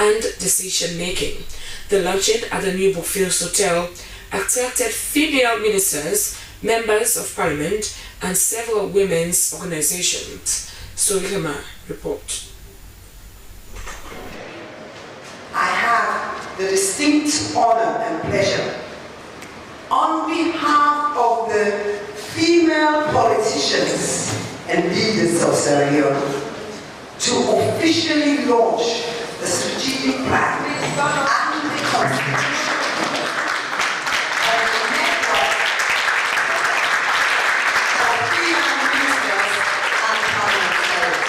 and decision-making. The launching at the New Brookfields Hotel attracted female ministers, members of parliament, and several women's organizations. Kenema report. I have the distinct honor and pleasure, on behalf of the female politicians and leaders of Sierra Leone, to officially launch the strategic plan and the constitution of the network of female ministers and parliamentarians.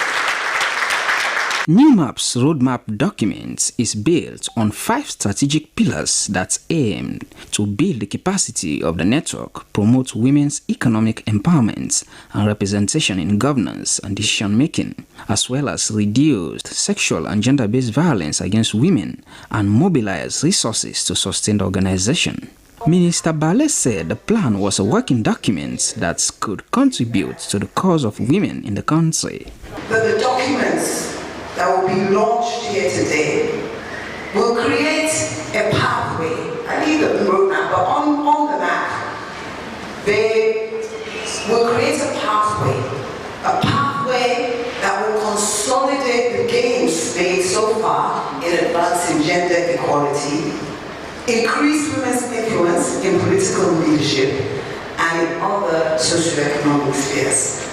NeWMAP's roadmap document is built on 5 strategic pillars that aim to build the capacity of the network, promote women's economic empowerment and representation in governance and decision-making, as well as reduce sexual and gender-based violence against women and mobilize resources to sustain the organization. Minister Bale said the plan was a working document that could contribute to the cause of women in the country. The documents that will be launched here today will create a pathway. I need the roadmap, but on the map, they will create a pathway that will consolidate the gains made so far in advancing gender equality, increase women's influence in political leadership and in other socioeconomic spheres.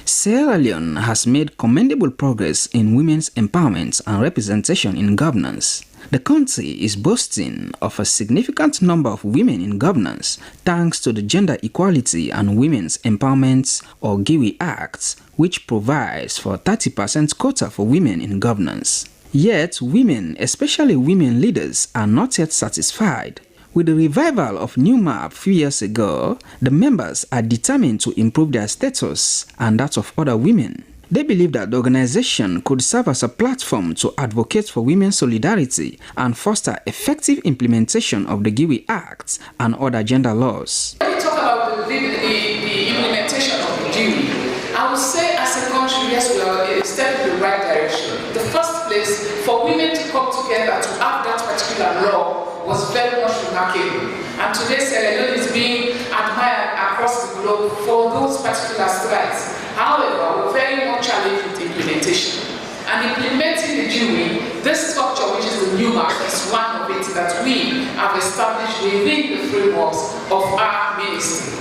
Sierra Leone has made commendable progress in women's empowerment and representation in governance. The country is boasting of a significant number of women in governance thanks to the Gender Equality and Women's Empowerment or GIWI Act, which provides for a 30% quota for women in governance. Yet, women, especially women leaders, are not yet satisfied. With the revival of NeWMAP a few years ago, the members are determined to improve their status and that of other women. They believe that the organization could serve as a platform to advocate for women's solidarity and foster effective implementation of the GIWI Act and other gender laws. When we talk about the implementation of the GIWI, I would say as a country, yes, we are a step in the right direction. The first place for women to come together to have that particular law was very much remarkable. And today Sierra Leone is being admired across the globe for those particular strides. However, we're very much challenged with implementation. And implementing the GIWI, this structure, which is the NeWMAP, is one of it that we have established within the frameworks of our ministry.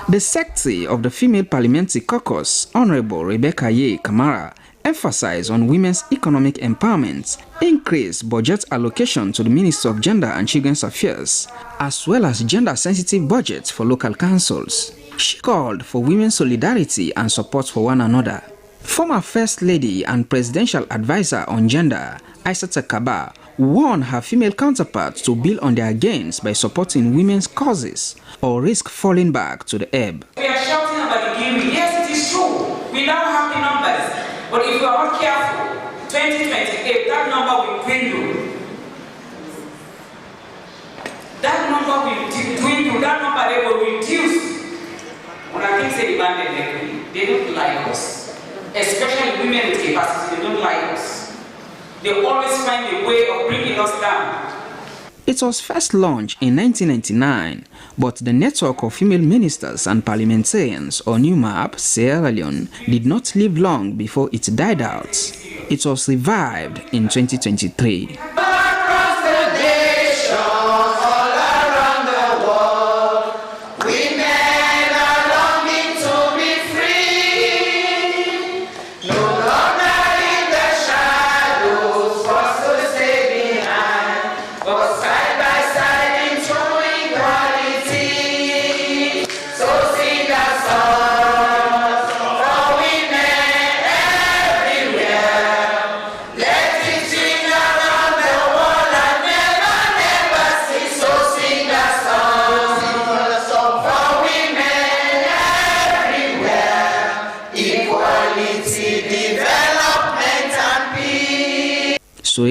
The Secretary of the Female Parliamentary Caucus, Honorable Rebecca Ye Kamara, emphasized on women's economic empowerment, increased budget allocation to the Ministry of Gender and Children's Affairs, as well as gender-sensitive budgets for local councils. She called for women's solidarity and support for one another. Former First Lady and Presidential Advisor on Gender, Aissata Kaba, warned her female counterparts to build on their gains by supporting women's causes or risk falling back to the ebb. We are shouting about the GIWI. Yes, it is true. We now have the numbers. But if we are not careful, 2028, that number will dwindle. That number will dwindle. That number they will reduce. When I think say demand, they don't like us. Especially women with capacity, they don't like us. They always find a way of bringing us down. It was first launched in 1999, but the network of female ministers and parliamentarians, or NeWMAP, Sierra Leone, did not live long before it died out. It was revived in 2023.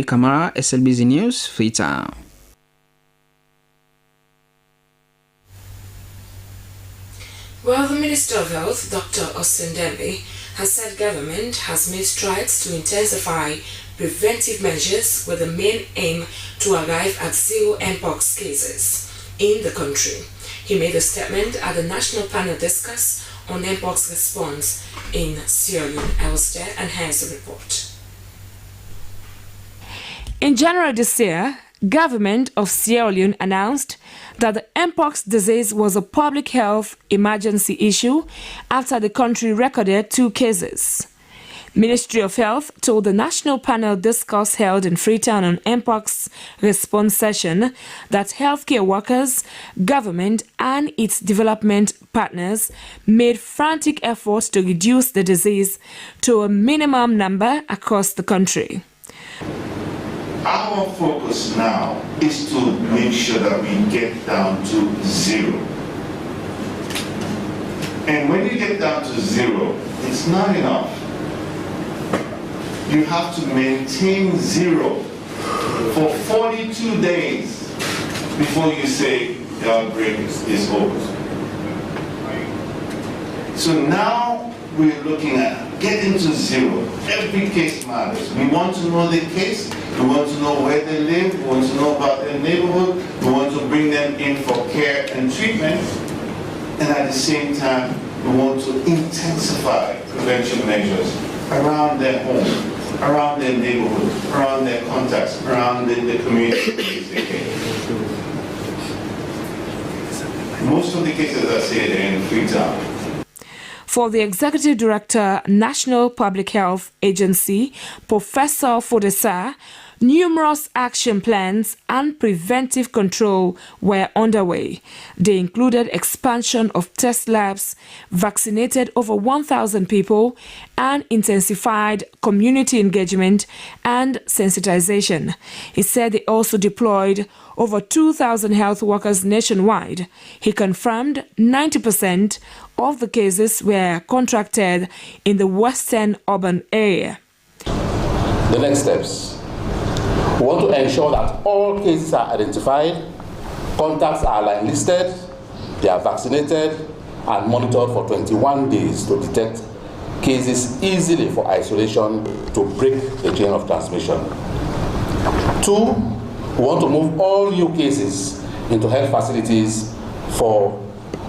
Kamara, SLBC News, Freetown. Well, the Minister of Health, Dr. Austin Dembe, has said government has made strides to intensify preventive measures with the main aim to arrive at zero Mpox cases in the country. He made a statement at the National Panel Discuss on Mpox response in Sierra Leone. I was there, and here's the report. In January this year, government of Sierra Leone announced that the Mpox disease was a public health emergency issue after the country recorded 2 cases. Ministry of Health told the National Panel Discourse held in Freetown on Mpox response session that healthcare workers, government and its development partners made frantic efforts to reduce the disease to a minimum number across the country. Our focus now is to make sure that we get down to 0. And when you get down to 0, it's not enough. You have to maintain 0 for 42 days before you say the outbreak is over. So now we're looking at getting to 0. Every case matters. We want to know the case. We want to know where they live. We want to know about their neighborhood. We want to bring them in for care and treatment. And at the same time, we want to intensify prevention measures around their home, around their neighborhood, around their contacts, around the community. Most of the cases I say they're in Freetown. For the Executive Director, National Public Health Agency, Professor Fodesa, numerous action plans and preventive control were underway. They included expansion of test labs, vaccinated over 1,000 people, and intensified community engagement and sensitization. He said they also deployed over 2,000 health workers nationwide. He confirmed 90% of the cases were contracted in the western urban area. The next steps. We want to ensure that all cases are identified, contacts are line listed, they are vaccinated and monitored for 21 days to detect cases easily for isolation to break the chain of transmission. 2, we want to move all new cases into health facilities for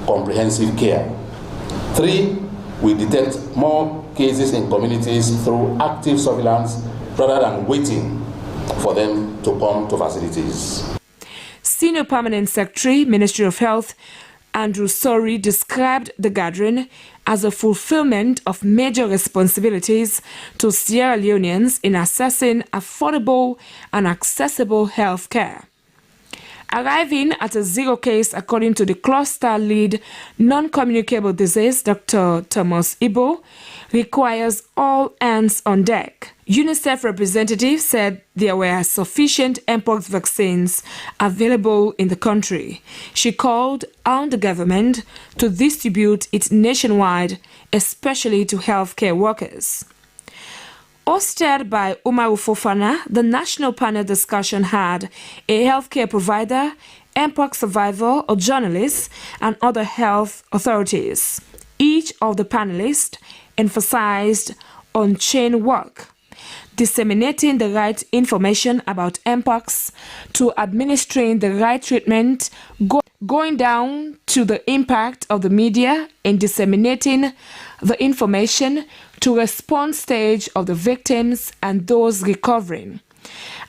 comprehensive care. 3, we detect more cases in communities through active surveillance rather than waiting for them to come to facilities. Senior Permanent Secretary, Ministry of Health, Andrew Sori, described the gathering as a fulfillment of major responsibilities to Sierra Leoneans in assessing affordable and accessible health care. Arriving at a 0 case according to the cluster lead non-communicable disease, Dr. Thomas Ibo, requires all hands on deck. UNICEF representative said there were sufficient Mpox vaccines available in the country. She called on the government to distribute it nationwide, especially to healthcare workers. Hosted by Umaru Fofana, the national panel discussion had a healthcare provider, Mpox survivor, a journalist, and other health authorities. Each of the panelists emphasized on chain work, disseminating the right information about Mpox, to administering the right treatment, going down to the impact of the media in disseminating the information to response stage of the victims and those recovering.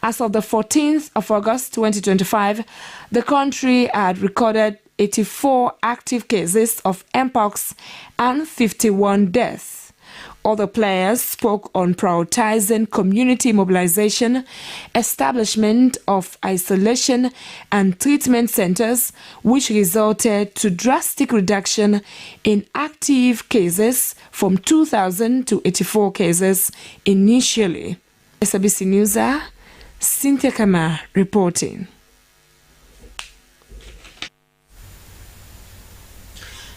As of the 14th of August 2025, the country had recorded 84 active cases of Mpox and 51 deaths. Other players spoke on prioritizing community mobilization, establishment of isolation and treatment centers, which resulted to drastic reduction in active cases from 2,000 to 84 cases initially. Slbc News, Cynthia Kama reporting.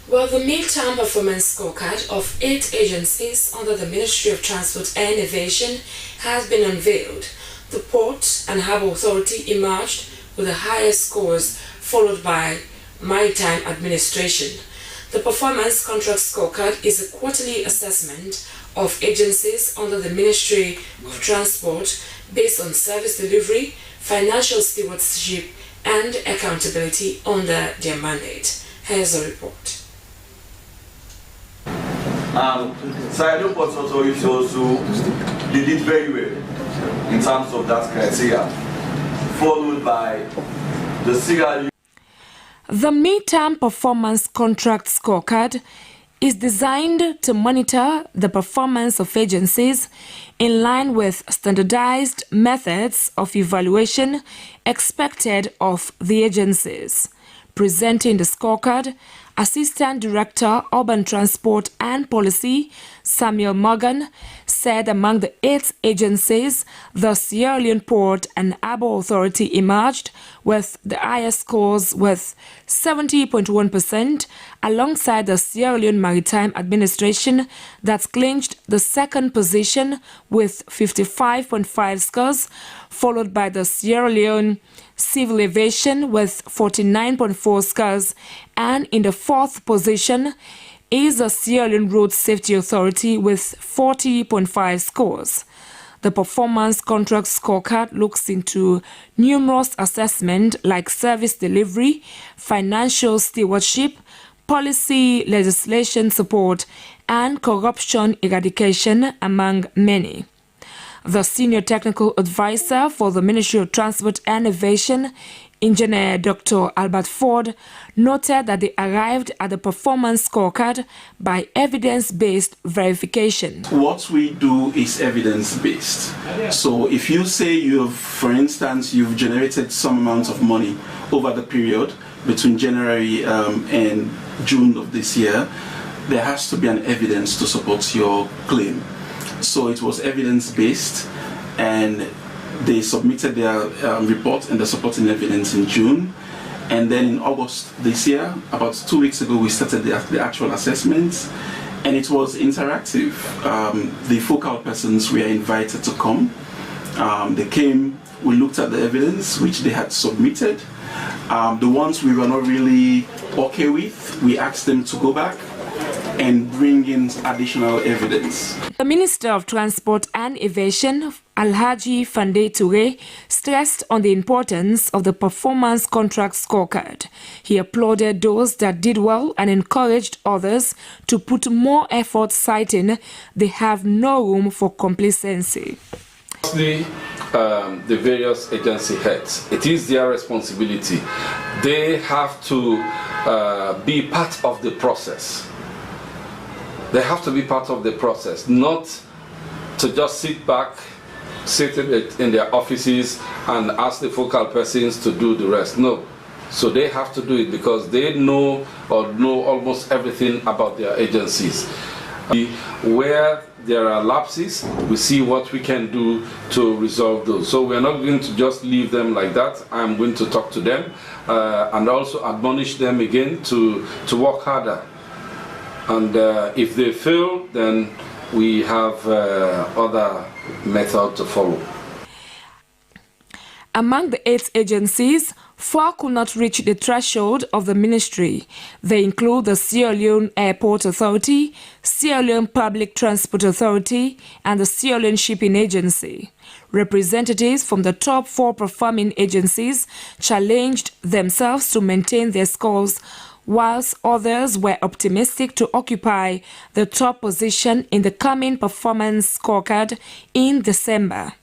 Well, the midterm performance scorecard of 8 agencies under the Ministry of Transport and Innovation has been unveiled. The Port and Harbour Authority emerged with the highest scores, followed by Maritime Administration. The Performance Contract Scorecard is a quarterly assessment of agencies under the Ministry of Transport based on service delivery, financial stewardship, and accountability under their mandate. Here's a report. Sierra Port Authority also, they did very well in terms of that criteria, followed by the Sierra Leone. The midterm performance contract scorecard is designed to monitor the performance of agencies in line with standardized methods of evaluation expected of the agencies. Presenting the scorecard, Assistant Director, Urban Transport and Policy, Samuel Morgan, said among the 8 agencies, the Sierra Leone Port and Harbour Authority emerged with the highest scores with 70.1%, alongside the Sierra Leone Maritime Administration that clinched the second position with 55.5 scores, followed by the Sierra Leone Civil Aviation with 49.4 scores, and in the 4th position is the Sierra Leone Road Safety Authority with 40.5 scores. The performance contract scorecard looks into numerous assessments like service delivery, financial stewardship, policy legislation support, and corruption eradication, among many. The Senior Technical Advisor for the Ministry of Transport and Aviation, Engineer Dr. Albert Ford, noted that they arrived at the performance scorecard by evidence-based verification. What we do is evidence-based. So if you say for instance, you've generated some amount of money over the period between January and June of this year, there has to be an evidence to support your claim. So it was evidence-based, and they submitted their report and the supporting evidence in June. And then in August this year, about 2 weeks ago, we started the actual assessments, and it was interactive. The focal persons were invited to come. They came, we looked at the evidence which they had submitted. The ones we were not really okay with, we asked them to go back and bring in additional evidence. The Minister of Transport and Aviation, Alhaji Fande Toure, stressed on the importance of the performance contract scorecard. He applauded those that did well and encouraged others to put more effort, citing they have no room for complacency. The various agency heads, it is their responsibility. They have to be part of the process. They have to be part of the process, not to just sit back, sit in their offices and ask the focal persons to do the rest. No. So they have to do it because they know or know almost everything about their agencies. Where there are lapses, we see what we can do to resolve those. So we're not going to just leave them like that. I'm going to talk to them and also admonish them again to work harder. And if they fail, then we have other methods to follow. Among the 8 agencies, 4 could not reach the threshold of the ministry. They include the Sierra Leone Airport Authority, Sierra Leone Public Transport Authority, and the Sierra Leone Shipping Agency. Representatives from the top 4 performing agencies challenged themselves to maintain their scores, whilst others were optimistic to occupy the top position in the coming performance scorecard in December.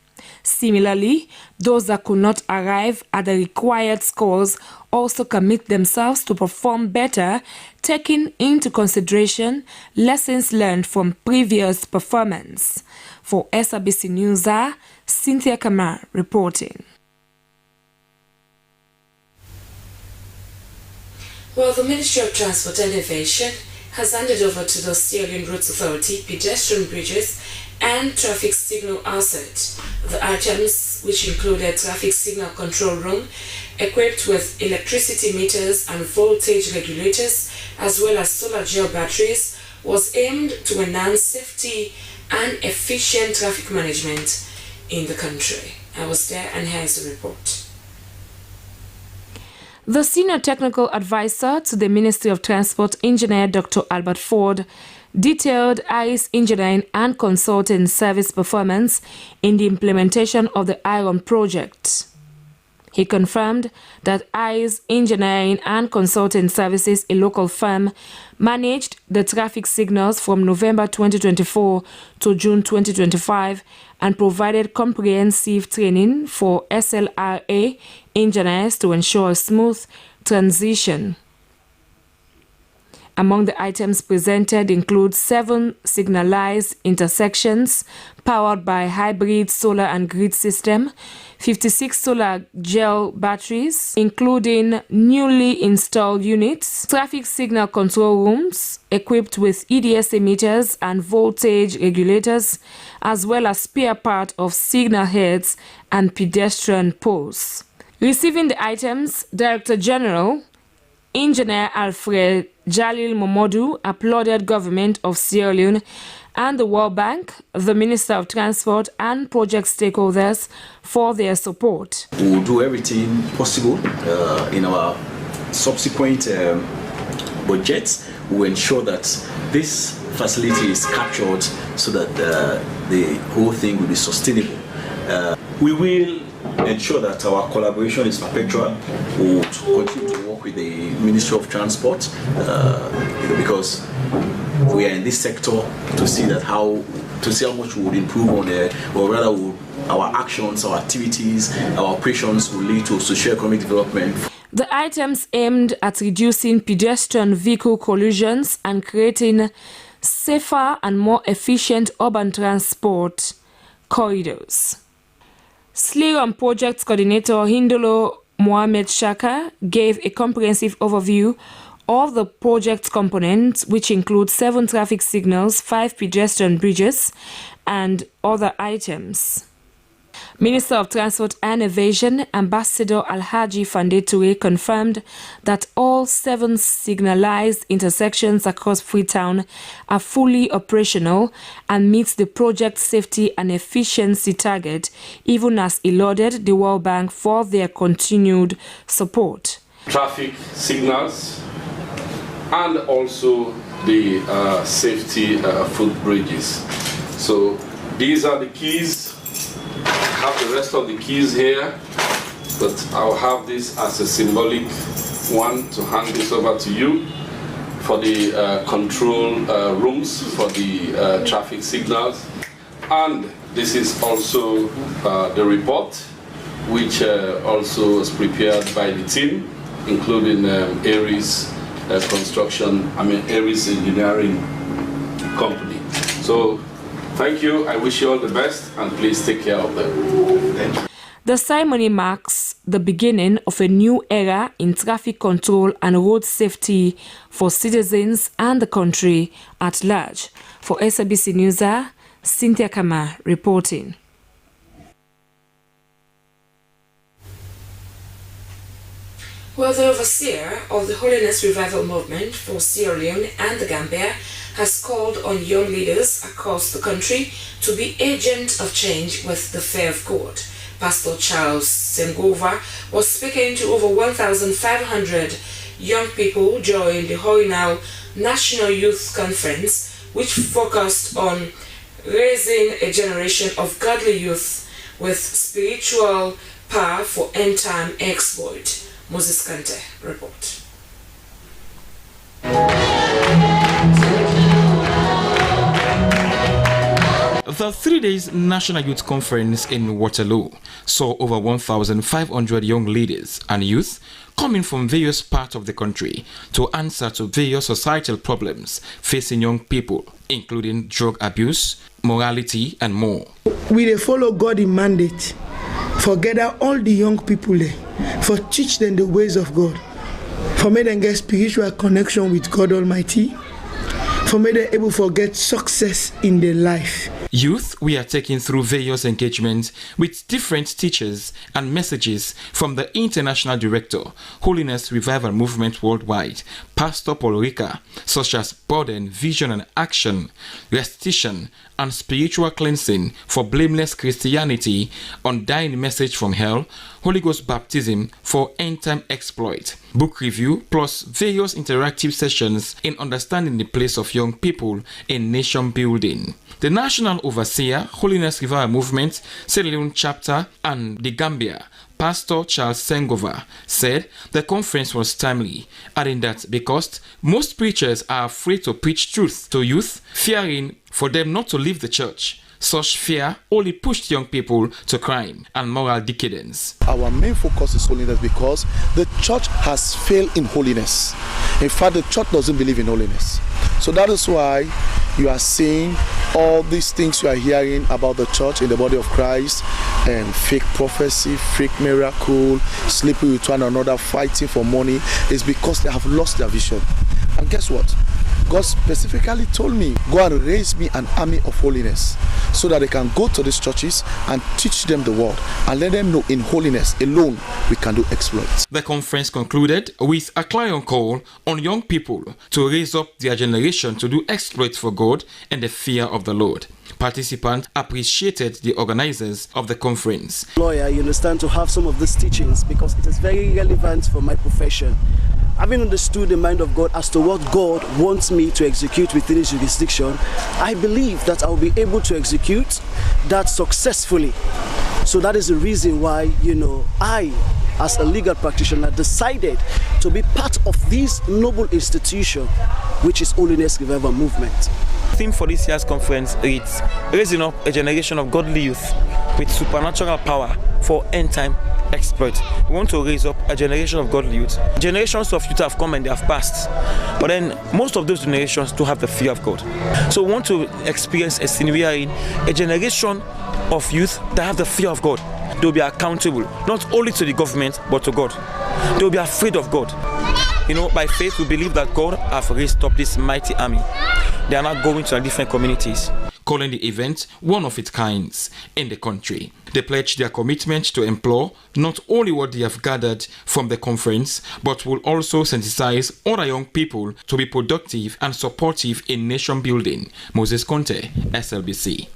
Similarly, those that could not arrive at the required scores also commit themselves to perform better, taking into consideration lessons learned from previous performance. For SLBC News, Cynthia Kamar reporting. Well, the Ministry of Transport and Aviation has handed over to the Sierra Leone Roads Authority pedestrian bridges and traffic signal assets. The items, which included traffic signal control room equipped with electricity meters and voltage regulators, as well as solar gel batteries, was aimed to enhance safety and efficient traffic management in the country. I was there, and here's the report. The Senior Technical Advisor to the Ministry of Transport, Engineer Dr. Albert Ford, detailed ICE engineering and consulting service performance in the implementation of the IRON project. He confirmed that ICE Engineering and Consulting Services, a local firm, managed the traffic signals from November 2024 to June 2025 and provided comprehensive training for SLRA engineers to ensure a smooth transition. Among the items presented include 7 signalized intersections powered by hybrid solar and grid system, 56 solar gel batteries, including newly installed units, traffic signal control rooms equipped with EDSA meters and voltage regulators, as well as spare part of signal heads and pedestrian poles. Receiving the items, Director General Engineer Alfred Jalil Momodu applauded government of Sierra Leone and the World Bank, the Minister of Transport and project stakeholders for their support. We will do everything possible in our subsequent budgets. We will ensure that this facility is captured so that the whole thing will be sustainable. We will ensure that our collaboration is perpetual. We will continue to work with the Ministry of Transport because we are in this sector to see that how much we would improve on it, or rather our actions, our activities, our operations will lead to socio-economic development. The items aimed at reducing pedestrian vehicle collisions and creating safer and more efficient urban transport corridors. SLRA Project Coordinator Hindolo Mohamed Shaka gave a comprehensive overview of the project components, which include 7 traffic signals, 5 pedestrian bridges, and other items. Minister of Transport and Aviation, Ambassador Alhaji Fande Toure, confirmed that all 7 signalized intersections across Freetown are fully operational and meet the project safety and efficiency target, even as he lauded the World Bank for their continued support. Traffic signals and also the safety footbridges. So these are the keys. I have the rest of the keys here, but I'll have this as a symbolic one to hand this over to you for the control rooms for the traffic signals. And this is also the report, which also was prepared by the team, including Aries Aries Engineering Company. So thank you. I wish you all the best, and please take care of them. Thank you. The ceremony marks the beginning of a new era in traffic control and road safety for citizens and the country at large. For Slbc News, Cynthia Kama reporting. Well, the overseer of the Holiness Revival Movement for Sierra Leone and the Gambia has called on young leaders across the country to be agents of change with the fear of God. Pastor Charles Sengova was speaking to over 1,500 young people during the Horinal National Youth Conference, which focused on raising a generation of godly youth with spiritual power for end-time exploit. Moses Kante report. The 3 days National Youth Conference in Waterloo saw over 1,500 young leaders and youth coming from various parts of the country to answer to various societal problems facing young people, including drug abuse, morality, and more. We follow God's mandate for gather all the young people there, for teach them the ways of God, for make them get spiritual connection with God Almighty, for make them able to get success in their life. Youth, we are taken through various engagements with different teachers and messages from the International Director, Holiness Revival Movement Worldwide, Pastor Paul Rika, such as burden, vision and action, restitution, and spiritual cleansing for blameless Christianity, undying message from hell, Holy Ghost baptism for end-time exploit, book review, plus various interactive sessions in understanding the place of young people in nation building. The National Overseer, Holiness Revival Movement, Sierra Leone Chapter, and the Gambia, Pastor Charles Sengova, said the conference was timely, adding that because most preachers are afraid to preach truth to youth, fearing for them not to leave the church, such fear only pushed young people to crime and moral decadence. Our main focus is holiness because the church has failed in holiness. In fact, the church doesn't believe in holiness. So that is why you are seeing all these things you are hearing about the church in the body of Christ, and fake prophecy, fake miracle, sleeping with one another, fighting for money, is because they have lost their vision. And guess what? God specifically told me, go and raise me an army of holiness so that they can go to these churches and teach them the word and let them know in holiness alone we can do exploits. The conference concluded with a clarion call on young people to raise up their generation to do exploits for God and the fear of the Lord. Participants appreciated the organizers of the conference. Lawyer, you understand, to have some of these teachings because it is very relevant for my profession. Having understood the mind of God as to what God wants me to execute within His jurisdiction, I believe that I'll be able to execute that successfully. So that is the reason why, I, as a legal practitioner, decided to be part of this noble institution, which is Holiness Revival Movement. The theme for this year's conference is raising up a generation of godly youth with supernatural power for end-time exploit. We want to raise up a generation of godly youth. Generations of youth have come and they have passed, but then most of those generations do have the fear of God. So we want to experience a scene wherein a generation of youth that have the fear of God. They will be accountable not only to the government but to God. They will be afraid of God. By faith we believe that God has raised up this mighty army. They are now going to different communities, calling the event one of its kinds in the country. They pledge their commitment to employ not only what they have gathered from the conference, but will also sensitize other young people to be productive and supportive in nation building. Moses Conte, SLBC.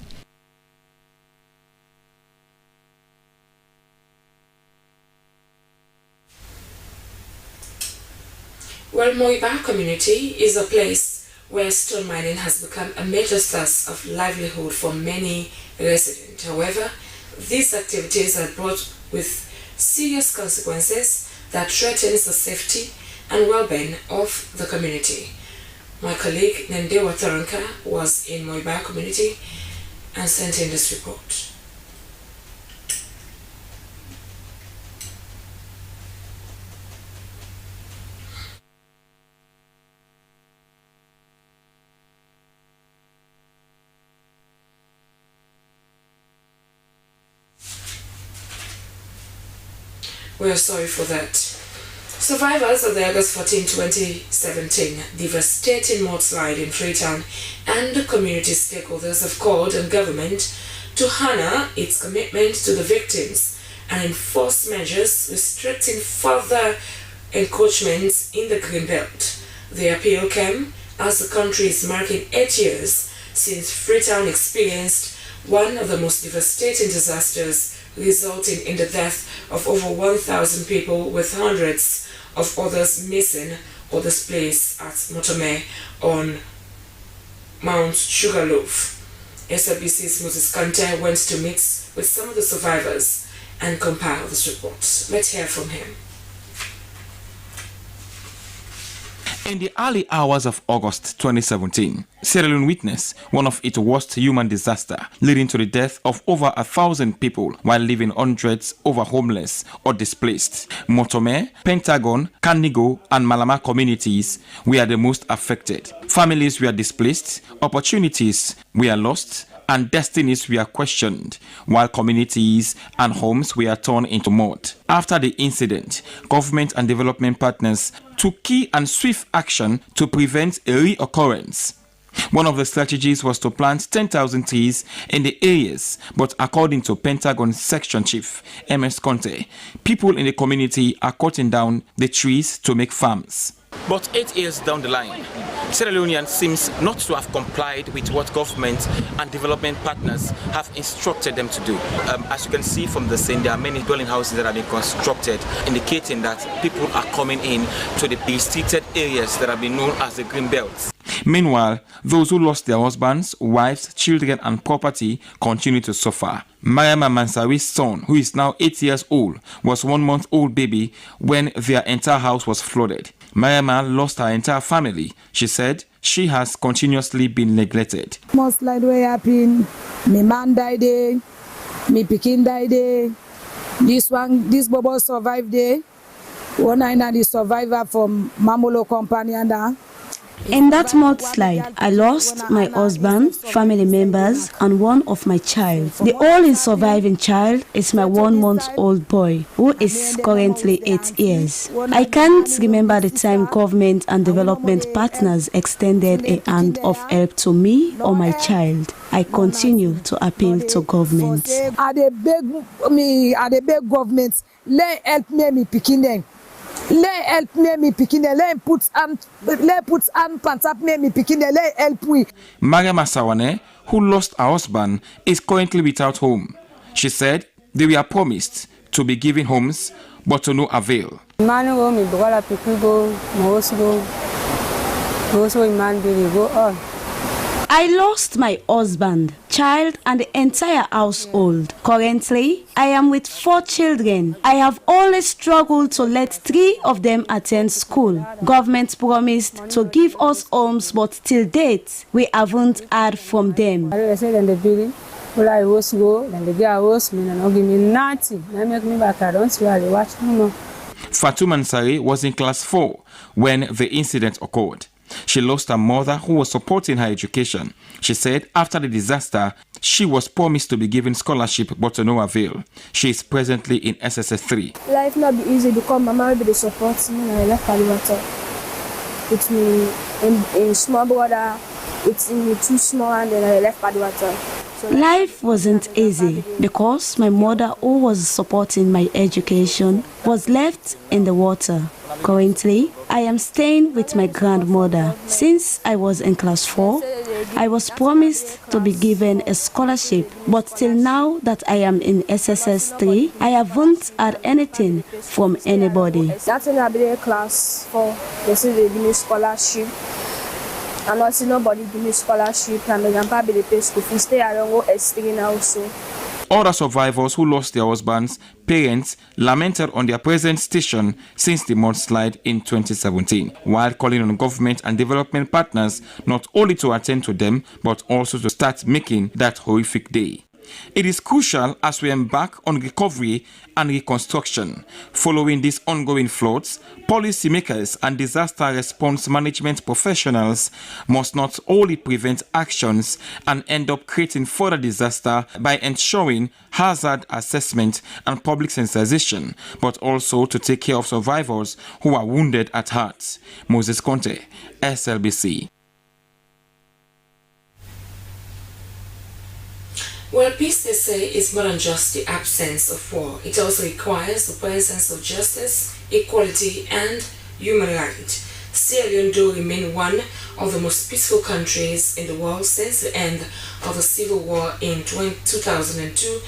Well, Moiba community is a place where stone mining has become a major source of livelihood for many residents. However, these activities are brought with serious consequences that threatens the safety and well-being of the community. My colleague Nendewa Taranka was in Moiba community and sent in this report. We are sorry for that. Survivors of the August 14, 2017 devastating mudslide in Freetown and the community stakeholders have called on government to honor its commitment to the victims and enforce measures restricting further encroachments in the Greenbelt. The appeal came as the country is marking 8 years since Freetown experienced one of the most devastating disasters, resulting in the death of over 1,000 people with hundreds of others missing or displaced at Motome on Mount Sugarloaf. SLBC's Moses Kante went to meet with some of the survivors and compile this report. Let's hear from him. In the early hours of August 2017, Sierra Leone witnessed one of its worst human disasters, leading to the death of over 1,000 people while leaving hundreds over homeless or displaced. Motome, Pentagon, Kanigo, and Malama communities were the most affected. Families were displaced, opportunities were lost, and destinies were questioned, while communities and homes were torn into mud. After the incident, government and development partners took key and swift action to prevent a reoccurrence. One of the strategies was to plant 10,000 trees in the areas, but according to Pentagon Section Chief MS Conte, people in the community are cutting down the trees to make farms. But 8 years down the line, Sierra Leoneans seems not to have complied with what government and development partners have instructed them to do. As you can see from the scene, there are many dwelling houses that have been constructed, indicating that people are coming in to the restricted areas that have been known as the Green Belts. Meanwhile, those who lost their husbands, wives, children and property continue to suffer. Mariama Mansawi's son, who is now 8 years old, was 1-month-old baby when their entire house was flooded. Mariama lost her entire family. She said she has continuously been neglected. Mudslide way happen. My man died there. My pikin died there. This bobo survived there. One I the survivor from Mamolo company and that. In that mudslide, I lost my husband, family members, and one of my child. The only surviving child is my 1-month-old boy, who is currently 8 years. I can't remember the time government and development partners extended a hand of help to me or my child. I continue to appeal to government. I beg government, let help me picking them. Let help me picking them. Let put and pants up me picking them. Let help we. Mariama Sawane, who lost her husband, is currently without home. She said they were promised to be given homes, but to no avail. I lost my husband, child, and the entire household. Currently, I am with 4 children. I have always struggled to let 3 of them attend school. Government promised to give us homes, but till date, we haven't heard from them. Fatuma Nsare was in class 4 when the incident occurred. She lost her mother, who was supporting her education. She said after the disaster, she was promised to be given scholarship, but to no avail. She is presently in SSS 3. Life not be easy because my mom be the support me and I left Paliwater. With me in small brother, it's in me too small and then I left Paliwater. Life wasn't easy because my mother, who was supporting my education, was left in the water. Currently, I am staying with my grandmother. Since I was in class 4, I was promised to be given a scholarship, but till now that I am in SSS 3, I haven't had anything from anybody. That's when I be in class 4. They say they give me scholarship. And also nobody give me scholarship, and my grandpa be the pay school fees. Stay around go S3 now also. Other survivors who lost their husbands, parents, lamented on their present station since the mudslide in 2017, while calling on government and development partners not only to attend to them, but also to start making that horrific day. It is crucial as we embark on recovery and reconstruction. Following these ongoing floods, policymakers and disaster response management professionals must not only prevent actions and end up creating further disaster by ensuring hazard assessment and public sensitization, but also to take care of survivors who are wounded at heart. Moses Conte, SLBC. Well, peace, they say, is more than just the absence of war. It also requires the presence of justice, equality, and human rights. Sierra Leone do remain one of the most peaceful countries in the world since the end of the civil war in 2002.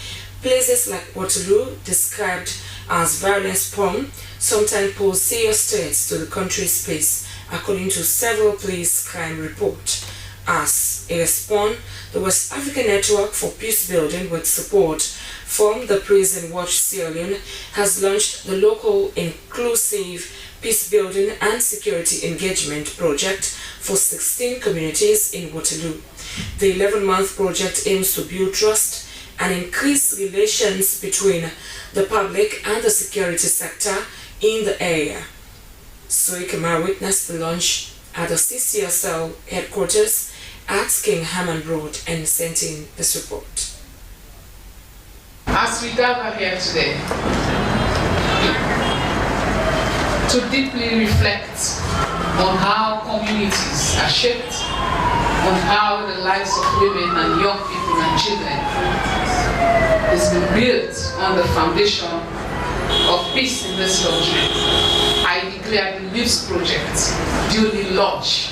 Places like Waterloo, described as violence-prone, sometimes pose serious threats to the country's peace, according to several police crime reports. As a response, the West African Network for Peacebuilding, with support from the Prison Watch Sierra Leone, has launched the local inclusive peacebuilding and security engagement project for 16 communities in Waterloo. The 11-month project aims to build trust and increase relations between the public and the security sector in the area. Zoe Kamara witnessed the launch at the CCSL headquarters at King Hammond Road and sent in this report. As we gather here today to deeply reflect on how communities are shaped on how the lives of women and young people and children is been built on the foundation of peace in this country, I declare the LIVES project duly launched.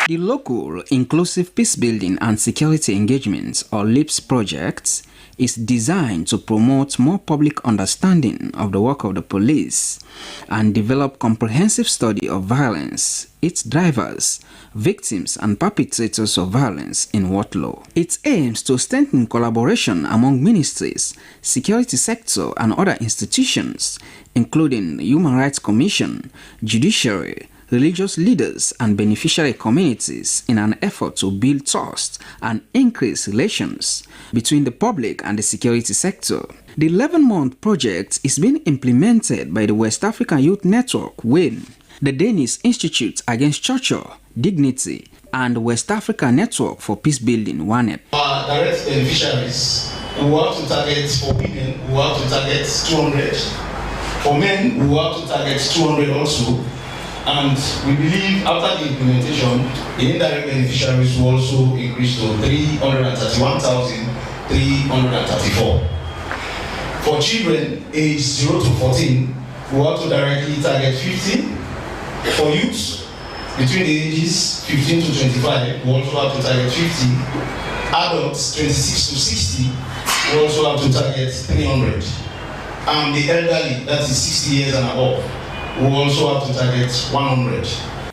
The Local Inclusive Peacebuilding and Security Engagements, or LIPS project, is designed to promote more public understanding of the work of the police and develop comprehensive study of violence, its drivers, victims and perpetrators of violence in Waterloo. It aims to strengthen collaboration among ministries, security sector and other institutions, including Human Rights Commission, judiciary, religious leaders and beneficiary communities in an effort to build trust and increase relations between the public and the security sector. The 11-month project is being implemented by the West African Youth Network, WIN, the Danish Institute Against Torture, Dignity, and West Africa Network for Peacebuilding, NeWMAP. Our direct beneficiaries, we will have to target, for women, we will have to target 200. For men, we will have to target 200 also. And we believe after the implementation, the indirect beneficiaries will also increase to 331,334. For children aged 0 to 14, we have to directly target 50. For youths between the ages 15 to 25, we also have to target 50. Adults 26 to 60, we also have to target 300. And the elderly, that is 60 years and above, we also have to target 100.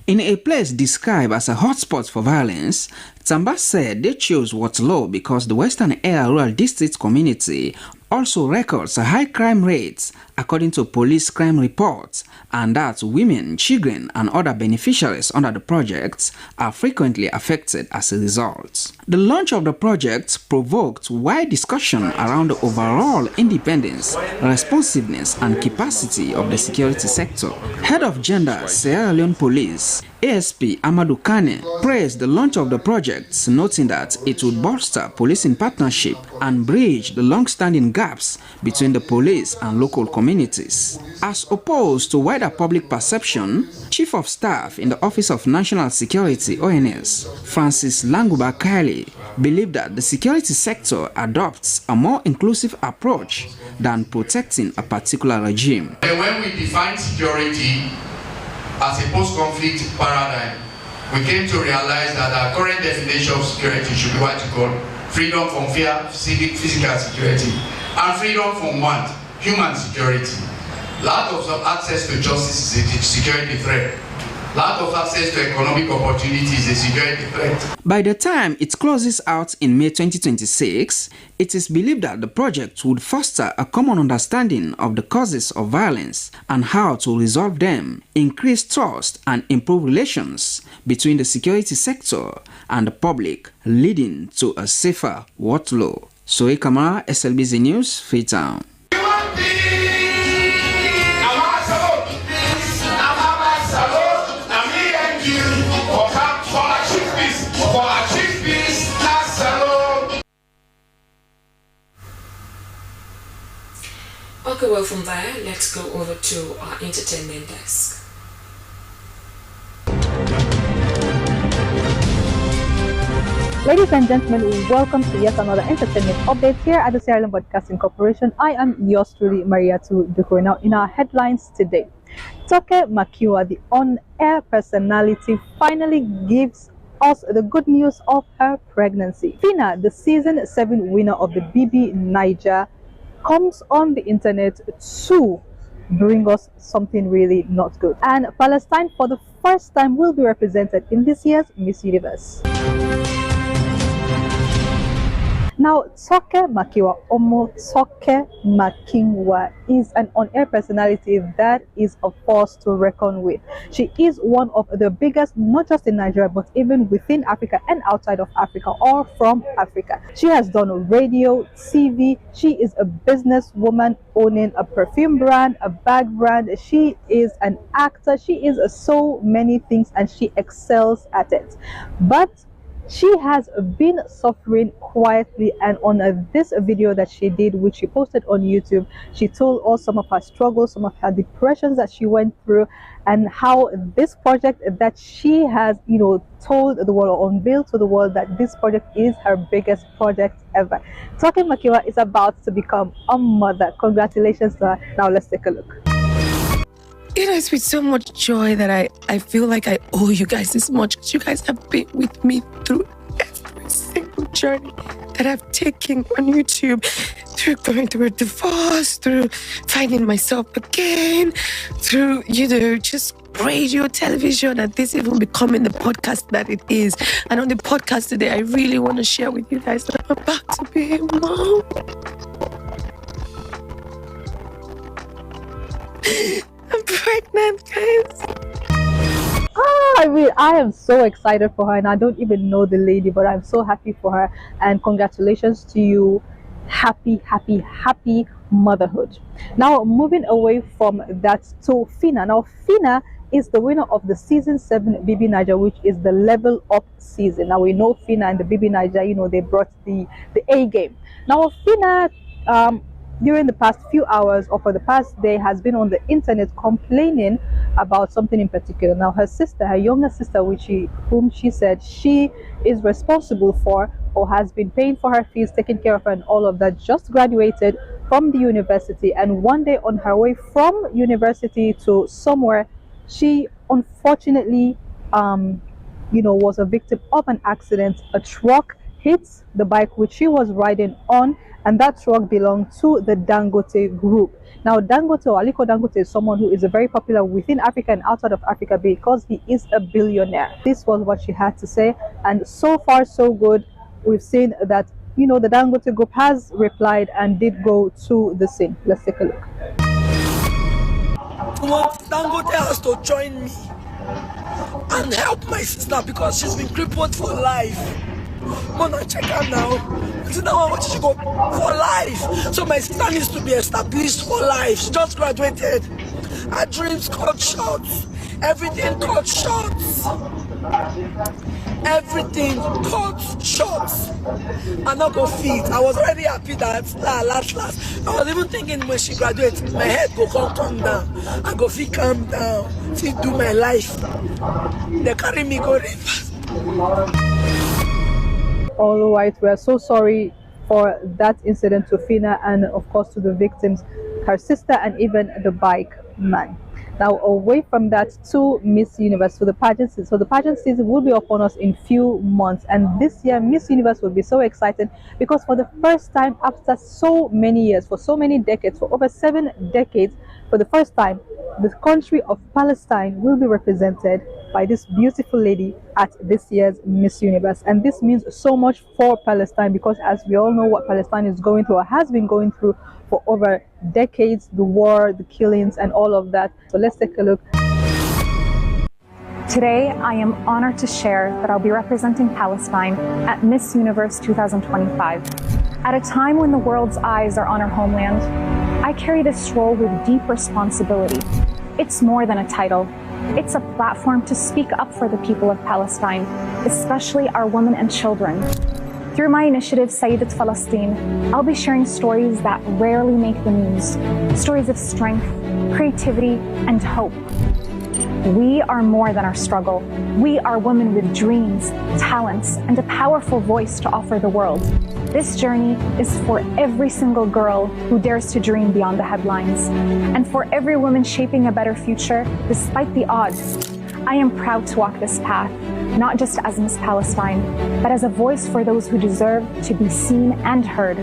In a place described as a hotspot for violence, Tamba said they chose Waterloo because the Western Area Rural District community also records a high crime rates according to police crime reports, and that women, children and other beneficiaries under the project are frequently affected as a result. The launch of the project provoked wide discussion around the overall independence, responsiveness and capacity of the security sector. Head of Gender, Sierra Leone Police, ASP Amadou Kane, praised the launch of the project, noting that it would bolster policing partnership and bridge the long-standing gaps between the police and local communities. As opposed to wider public perception, Chief of Staff in the Office of National Security (ONS), Francis Languba Kylie, believed that the security sector adopts a more inclusive approach than protecting a particular regime. When we define security as a post-conflict paradigm, we came to realize that our current definition of security should be what you call freedom from fear, physical security, and freedom from want, human security. Lack of access to justice is a security threat. Lack of access to economic opportunity is a security threat. By the time it closes out in May 2026, it is believed that the project would foster a common understanding of the causes of violence and how to resolve them, increase trust and improve relations between the security sector and the public, leading to a safer Waterloo. Soe Kamara, Slbc News, Freetown. Okay, well, from there, let's go over to our entertainment desk. Ladies and gentlemen, welcome to yet another entertainment update here at the Sierra Leone Broadcasting Corporation. I am yours truly, Mariatu Dukure. Now, in our headlines today, Toke Makiwa, the on-air personality, finally gives us the good news of her pregnancy. Fina, the season 7 winner of the BB Niger, comes on the internet to bring us something really not good. And Palestine, for the first time, will be represented in this year's Miss Universe. Now, Toke Makiwa, Toke Makiwa, is an on-air personality that is a force to reckon with. She is one of the biggest, not just in Nigeria, but even within Africa and outside of Africa, or from Africa. She has done radio, TV. She is a businesswoman owning a perfume brand, a bag brand. She is an actor. She is so many things, and she excels at it. But She has been suffering quietly, and on this video that she did, which she posted on YouTube, she told us some of her struggles, some of her depressions that she went through, and how this project that she has, told the world, or unveiled to the world, that this project is her biggest project ever. Toke Makiwa is about to become a mother. Congratulations to her. Now let's take a look. It is with so much joy that I feel like I owe you guys this much, because you guys have been with me through every single journey that I've taken on YouTube, through going through a divorce, through finding myself again, through, just radio, television, and this even becoming the podcast that it is. And on the podcast today, I really want to share with you guys that I'm about to be a mom. I'm pregnant, guys. I am so excited for her, and I don't even know the lady, but I'm so happy for her, and congratulations to you. Happy motherhood. Now, moving away from that to Fina. Now, Fina is the winner of the season 7 BB Niger, which is the level up season. Now, we know Fina and the BB Niger, they brought the A game. Now, Fina, during the past few hours, or for the past day, has been on the internet complaining about something in particular. Now, her sister, her younger sister, whom she said she is responsible for, or has been paying for her fees, taking care of her and all of that, just graduated from the university, and one day on her way from university to somewhere, she unfortunately was a victim of an accident. A truck hits the bike which she was riding on, and that truck belonged to the Dangote group. Now, Dangote, or Aliko Dangote, is someone who is very popular within Africa and outside of Africa, because he is a billionaire. This was what she had to say, and so far so good. We've seen that the Dangote group has replied and did go to the scene. Let's take a look. Dangote has to join me and help my sister, because she's been crippled for life. Gonna check her now. Until now, I want you to go for life. So my sister needs to be established for life. She just graduated. Her dreams cut short. Everything cut short. Everything cut short. I'm not gonna feed. I was already happy that last. I was even thinking when she graduates, my head go come down. I go feel calm down. See, do my life. They carry me go river. All right, we are so sorry for that incident to Fina, and of course to the victims, her sister, and even the bike man. Now, away from that, to Miss Universe, for the pageant season. So the pageant season will be upon us in few months, and this year Miss Universe will be so exciting, because for the first time after so many years, for so many decades, for over 7 decades, for the first time, the country of Palestine will be represented by this beautiful lady at this year's Miss Universe. And this means so much for Palestine, because as we all know what Palestine is going through, or has been going through for over decades, the war, the killings, and all of that. So let's take a look. Today, I am honored to share that I'll be representing Palestine at Miss Universe 2025. At a time when the world's eyes are on our homeland, I carry this role with deep responsibility. It's more than a title. It's a platform to speak up for the people of Palestine, especially our women and children. Through my initiative, Sayyidat Palestine, I'll be sharing stories that rarely make the news, stories of strength, creativity, and hope. We are more than our struggle. We are women with dreams, talents, and a powerful voice to offer the world. This journey is for every single girl who dares to dream beyond the headlines, and for every woman shaping a better future despite the odds. I am proud to walk this path, not just as Miss Palestine, but as a voice for those who deserve to be seen and heard.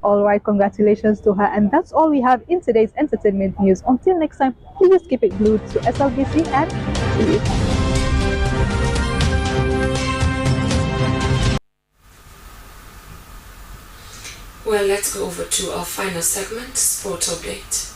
All right, congratulations to her. And that's all we have in today's entertainment news. Until next time, please keep it glued to SLBC and TV. Well, let's go over to our final segment, Sport Update.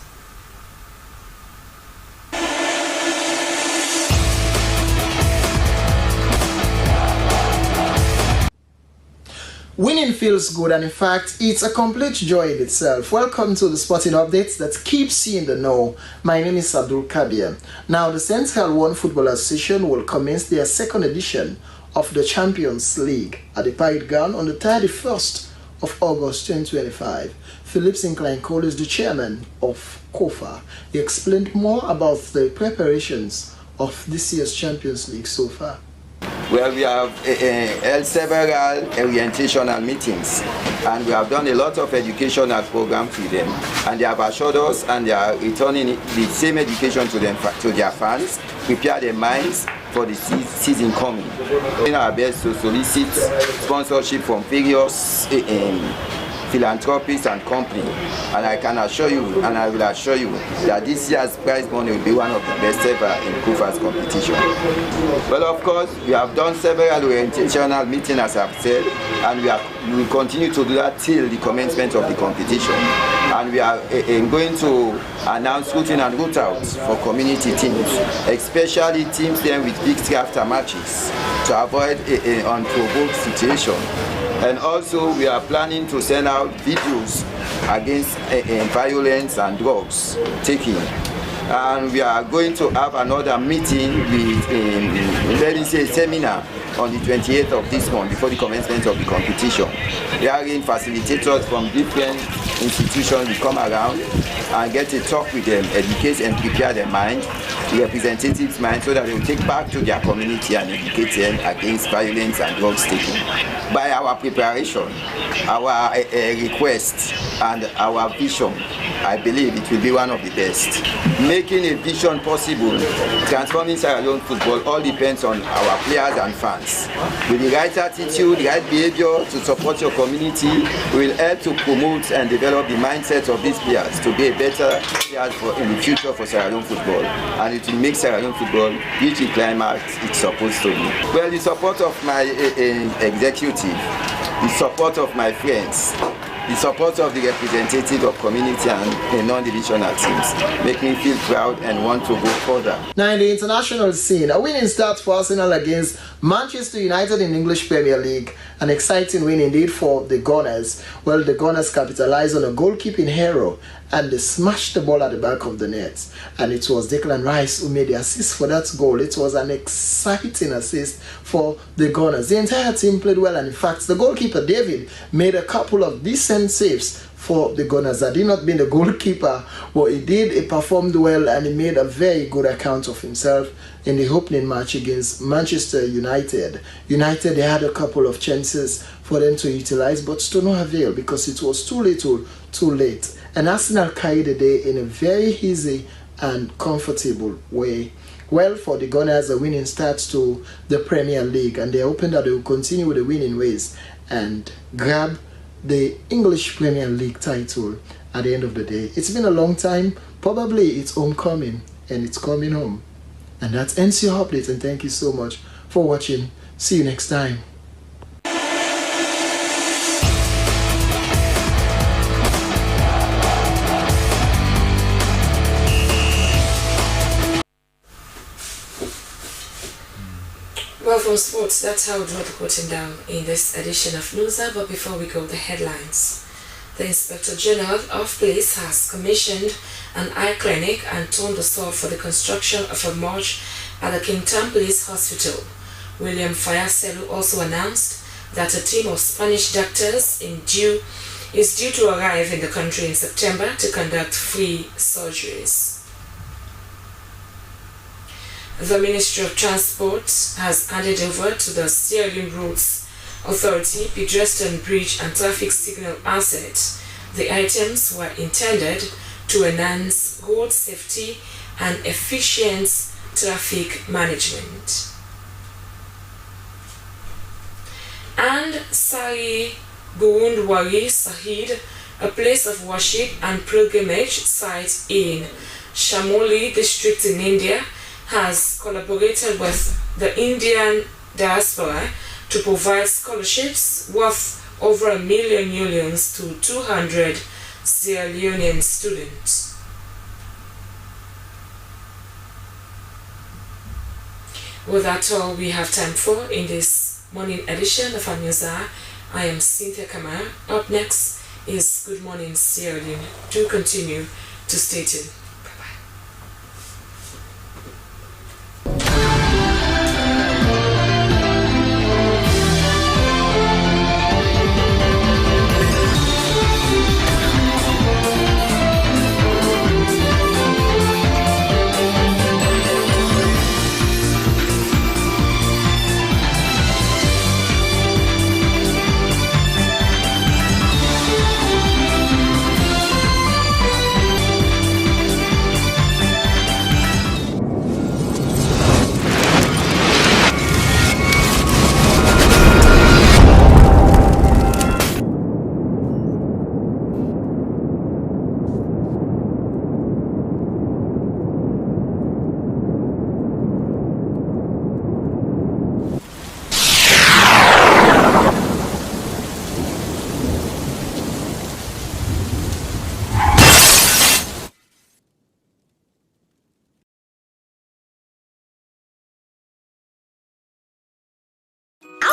Winning feels good, and in fact, it's a complete joy in itself. Welcome to the sporting updates that keeps you in the know. My name is Abdul Kabir. Now, the Sierra Leone Football Association will commence their second edition of the Champions League at the Pirate Ground on the 31st of August 2025. Philip Sinclair Cole is the chairman of COFA. He explained more about the preparations of this year's Champions League so far. Well, we have held several orientational meetings, and we have done a lot of educational programs with them, and they have assured us and they are returning the same education to them, to their fans, prepare their minds for the season coming. In our best to solicit sponsorship from various philanthropists and companies, and I can assure you, and I will assure you, that this year's prize money will be one of the best ever in COFA's competition. Well, of course, we have done several orientational meetings, as I've said, and we will continue to do that till the commencement of the competition. And we are going to announce route in and route out for community teams, especially teams then with big after matches, to avoid an unprovoked situation. And also, we are planning to send out videos against violence and drugs taking. And we are going to have another meeting with, let me say, a seminar on the 28th of this month before the commencement of the competition. Wherein facilitators from different institutions will come around and get to talk with them, educate and prepare their mind, the representatives' mind, so that they will take back to their community and educate them against violence and drugs taking. By our preparation, our request and our vision, I believe it will be one of the best. Making a vision possible, transforming Sierra Leone football, all depends on our players and fans. With the right attitude, the right behavior to support your community, will help to promote and develop the mindset of these players to be a better players in the future for Sierra Leone football. And it will make Sierra Leone football reach the climax it's supposed to be. Well, the support of my executive, the support of my friends, the support of the representative of community and the non-divisional teams make me feel proud and want to go further. Now in the international scene, a winning start for Arsenal against Manchester United in English Premier League. An exciting win indeed for the Gunners. Well, the Gunners capitalized on a goalkeeping hero and they smashed the ball at the back of the net. And it was Declan Rice who made the assist for that goal. It was an exciting assist for the Gunners. The entire team played well, and in fact, the goalkeeper David made a couple of decent saves for the Gunners. Had he not been the goalkeeper, but he performed well, and he made a very good account of himself in the opening match against Manchester United. They had a couple of chances for them to utilize, but to no avail because it was too little, too late. And Arsenal carried the day in a very easy and comfortable way. Well, for the Gunners, a winning start to the Premier League, and they are hoping that they will continue with the winning ways and grab the English Premier League title at the end of the day. It's been a long time. Probably it's homecoming, and it's coming home. And that ends your update, and thank you so much for watching. See you next time. Well, for sports, that's how we draw the curtain down in this edition of NeWMAP. But before we go, the headlines. The Inspector General of Police has commissioned an eye clinic and turned the soil for the construction of a morgue at the Kingstown Police Hospital. William Fayaselu also announced that a team of Spanish doctors is due to arrive in the country in September to conduct free surgeries. The Ministry of Transport has handed over to the Sierra Leone Roads Authority pedestrian bridge and traffic signal assets. The items were intended to enhance road safety and efficient traffic management. And Sari Burundwari Sahid, a place of worship and pilgrimage site in Shamoli district in India, has collaborated with the Indian diaspora to provide scholarships worth over $1 million to 200 Sierra Leonean students. Well, that's all we have time for in this morning edition of our NeWMAP. I am Cynthia Kamara. Up next is Good Morning Sierra Leone. Do continue to stay tuned.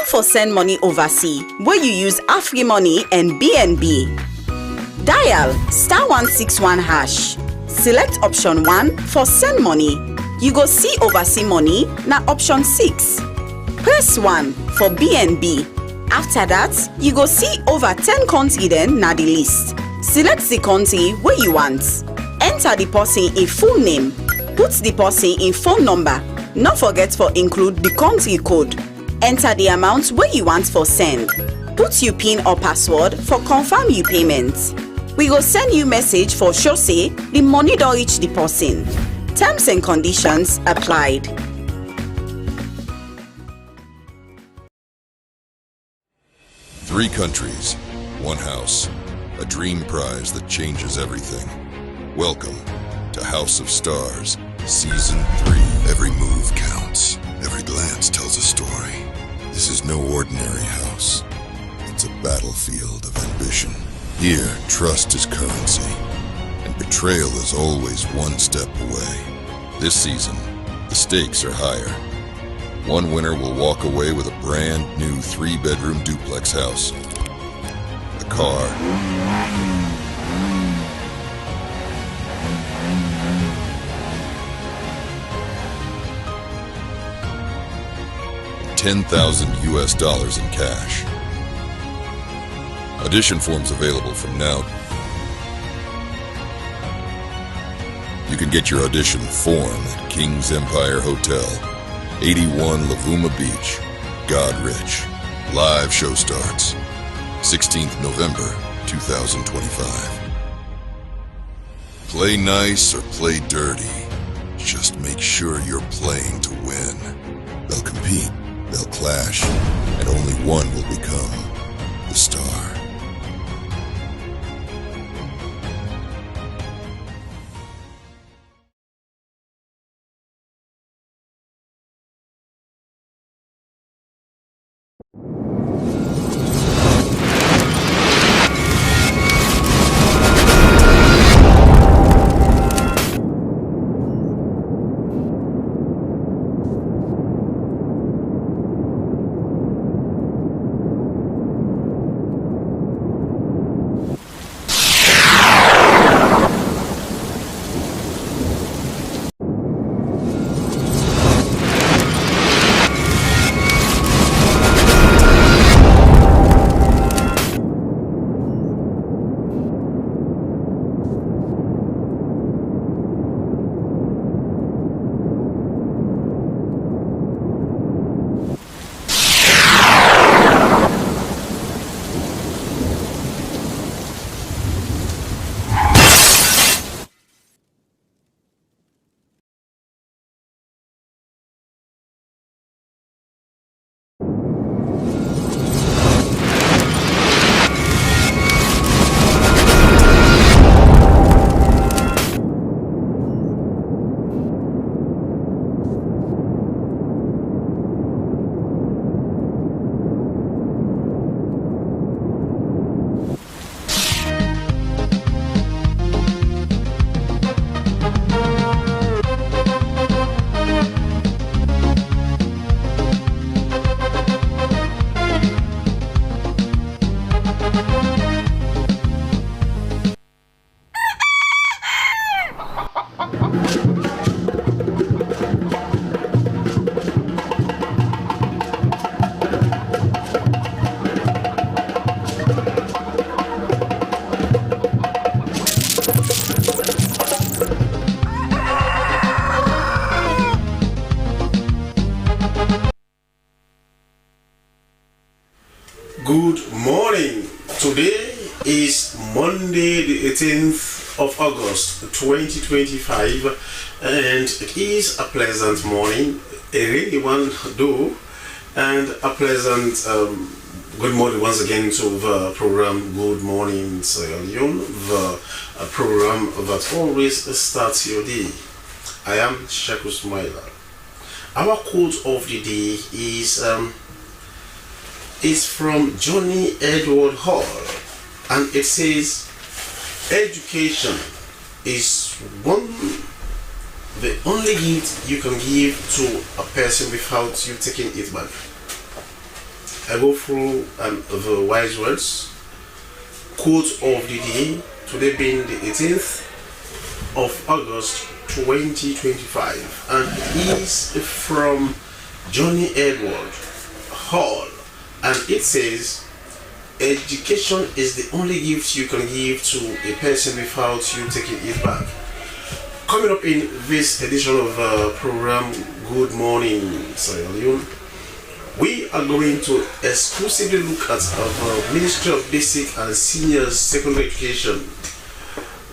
for send money overseas, where you use AfriMoney and BNB. Dial *161#. Select option 1 for send money. You go see overseas money na option 6. Press 1 for BNB. After that, you go see over 10 countries then na the list. Select the country where you want. Enter the person in full name. Put the person in phone number. Not forget for include the country code. Enter the amount where you want for send. Put your PIN or password for confirm your payment. We will send you message for sure say the money don't reach the person. Terms and conditions applied. Three countries, one house, a dream prize that changes everything. Welcome to House of Stars, Season 3. Every move counts. Every glance tells a story. This is no ordinary house. It's a battlefield of ambition. Here, trust is currency, and betrayal is always one step away. This season, the stakes are higher. One winner will walk away with a brand new 3-bedroom duplex house, a car, $10,000 in cash. Audition forms available from now. You can get your audition form at King's Empire Hotel, 81 Lavuma Beach, Godrich. Live show starts 16th November 2025. Play nice or play dirty. Just make sure you're playing to win. They'll compete, they'll clash, and only one will become the star. Good morning. Today is Monday, the 18th of August 2025, and it is a pleasant morning, a rainy one though, and a pleasant good morning once again to the program Good Morning Sierra Leone, the program that always starts your day. I am Shaku Smiler. Our quote of the day is from Johnny Edward Hall, and it says, education is the only gift you can give to a person without you taking it back. I go through the wise words. Quote of the day, today being the 18th of August 2025, and it is from Johnny Edward Hall, and it says, education is the only gift you can give to a person without you taking it back. Coming up in this edition of the program, Good Morning Sierra Leone, we are going to exclusively look at our Ministry of Basic and Senior Secondary Education.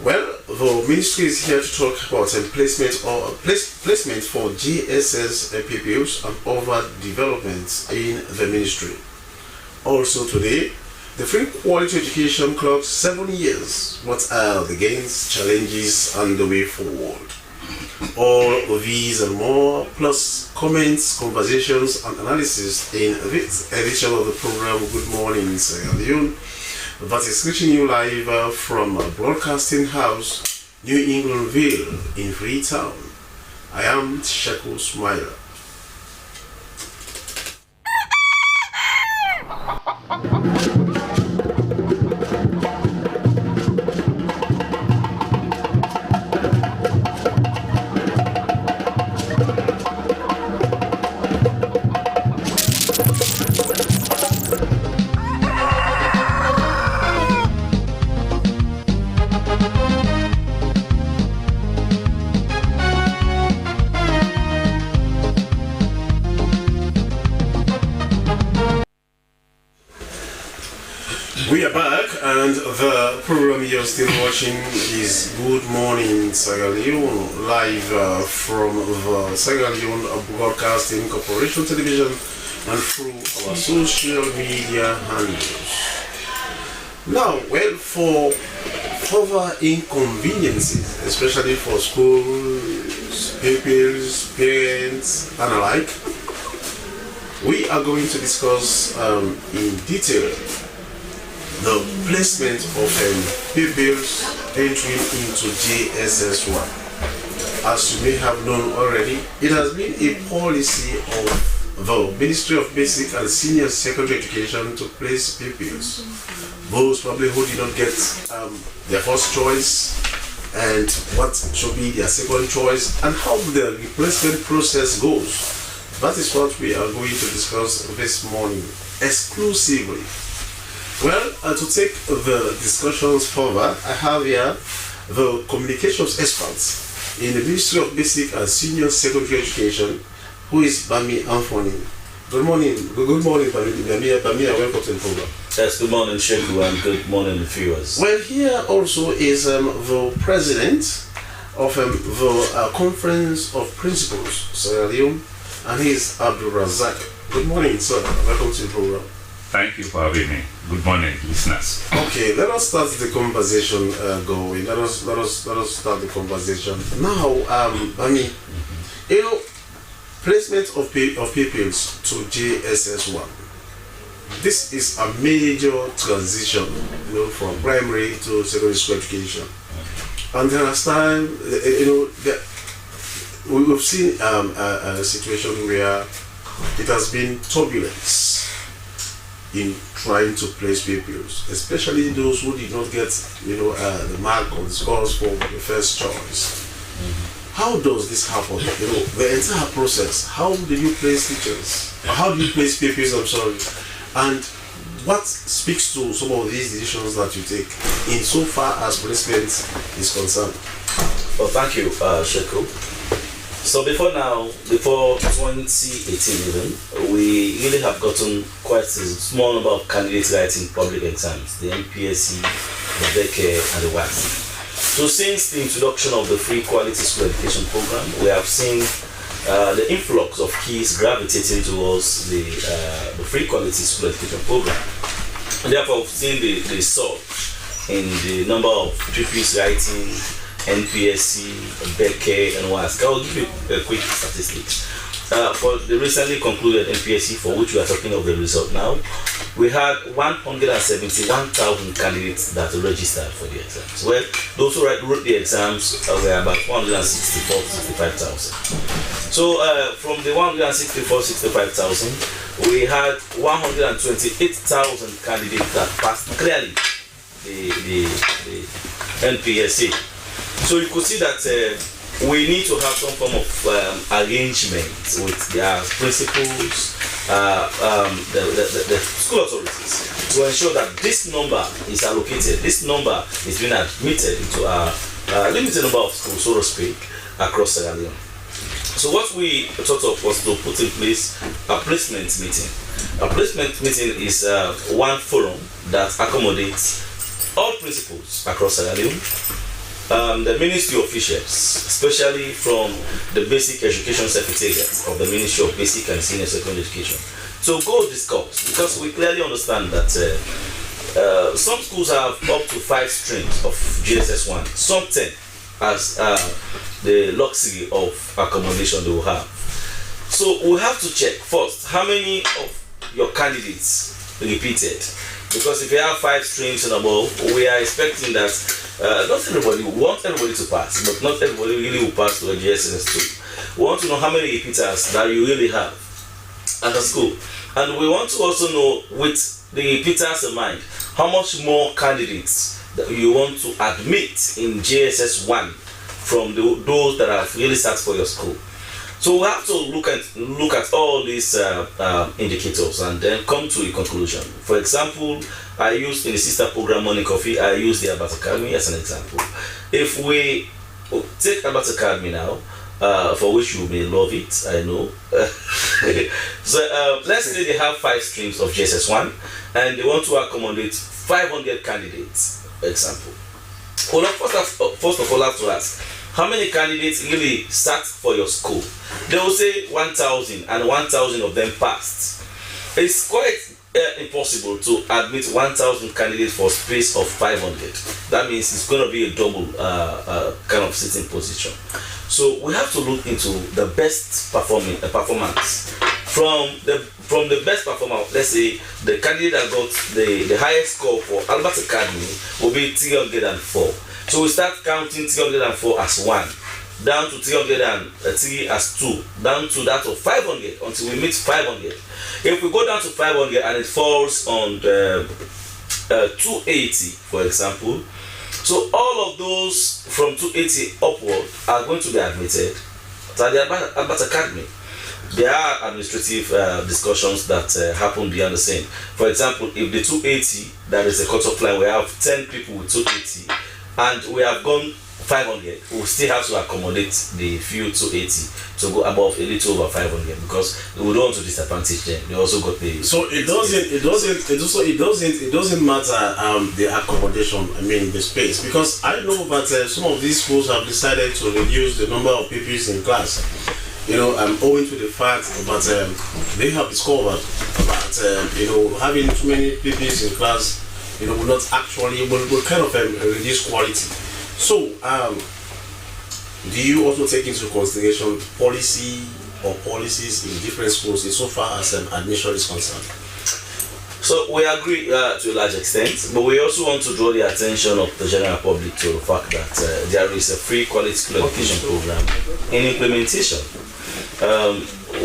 Well, the ministry is here to talk about placement for GSS pupils and other developments in the ministry. Also today, the Free Quality Education clocks 7 years. What are the gains, challenges, and the way forward? All of these and more, plus comments, conversations, and analysis in this edition of the program Good Morning Sierra Leone, that is reaching you live from Broadcasting House, New Englandville in Freetown. I am Sheku Smiler. We are back, and the program you're still watching is Good Morning Sierra Leone, live from the Sierra Leone Broadcasting Corporation television and through our social media handles. Now, well, for further inconveniences, especially for schools, pupils, parents, and alike, we are going to discuss in detail the placement of pupils entering into JSS1. As you may have known already, it has been a policy of the Ministry of Basic and Senior Secondary Education to place pupils, those probably who did not get their first choice, and what should be their second choice, and how the replacement process goes. That is what we are going to discuss this morning exclusively. Well, to take the discussions further, I have here the communications experts in the Ministry of Basic and Senior Secondary Education, who is Bami Anthony. Good morning, Bami, welcome to the program. Yes, good morning, Sheku, and good morning, viewers. Well, here also is the president of the Conference of Principals, Sierra Leone, and he is Abdul Razak. Good morning, sir. Welcome to the program. Thank you for having me. Good morning, listeners. Okay, let us start the conversation going. Let us start the conversation now. You know, placement of pupils to JSS1. This is a major transition, you know, from primary to secondary school education. And there are times, you know, we've seen a situation where it has been turbulence in trying to place pupils, especially those who did not get, you know, the mark on the scores for the first choice. How does this happen? You know, the entire process. How do you place teachers? How do you place pupils? I'm sorry. And what speaks to some of these decisions that you take in so far as placement is concerned? Well, thank you, Sheku. So before 2018 even, we really have gotten quite a small number of candidates writing public exams, the MPSC, the BECE, and the WASC. So since the introduction of the Free Quality School Education Program, we have seen the influx of kids gravitating towards the Free Quality School Education Program. And therefore, we've seen the surge in the number of pupils writing NPSC, BECE, and WASC. I will give you a quick statistics. For the recently concluded NPSC, for which we are talking of the result now, we had 171,000 candidates that registered for the exams. Well, those who wrote the exams were about 164,000 to 65,000. So from the 165,000, we had 128,000 candidates that passed clearly the NPSA. So you could see that we need to have some form of arrangement with their principals, the school authorities, to ensure that this number is allocated, this number is being admitted into a limited number of schools, so to speak, across Sierra Leone. So what we thought of was to put in place a placement meeting. A placement meeting is one forum that accommodates all principals across Sierra Leone, the ministry officials, especially from the Basic Education Secretariat of the Ministry of Basic and Senior Secondary Education, to go discuss, because we clearly understand that some schools have up to 5 streams of GSS 1, some 10 as the luxury of accommodation they will have. So we have to check first how many of your candidates repeated, because if you have 5 streams and above, we are expecting that not everybody, we want everybody to pass, but not everybody really will pass to a GSS 2. We want to know how many repeaters that you really have at the school, and we want to also know, with the repeaters in mind, how much more candidates that you want to admit in GSS 1 from those that have really sat for your school. So we have to look at all these indicators and then come to a conclusion. For example, I used in the sister program Morning Coffee, I used the Albert Academy as an example. If we take Albert Academy now, for which you may love it, I know. So let's say they have 5 streams of GSS 1 and they want to accommodate 500 candidates, for example. Well, first of all, I have to ask, how many candidates really sat for your school? They will say 1,000 and 1,000 of them passed. It's quite impossible to admit 1,000 candidates for a space of 500. That means it's going to be a double kind of sitting position. So we have to look into the best performance from the best performer. Let's say the candidate that got the highest score for Albert Academy will be 304. So we start counting 304 as 1, down to 303 as 2, down to that of 500 until we meet 500. If we go down to 500 and it falls on the 280, for example, so all of those from 280 upward are going to be admitted to the Albert Academy. There are administrative discussions that happen behind the scene. For example, if the 280, that is a cutoff line, we have 10 people with 280, and we have gone 500, we still have to accommodate the few 280 to go above a little over 500, because we don't want to disadvantage them. They also got the. So it doesn't matter the accommodation. I mean the space, because I know that some of these schools have decided to reduce the number of pupils in class. You know, owing to the fact that they have discovered that having too many pupils in class, will not actually will kind of reduce quality. So, do you also take into consideration policy or policies in different schools insofar as admission is concerned? So we agree to a large extent, but we also want to draw the attention of the general public to the fact that there is a free quality school education program in implementation.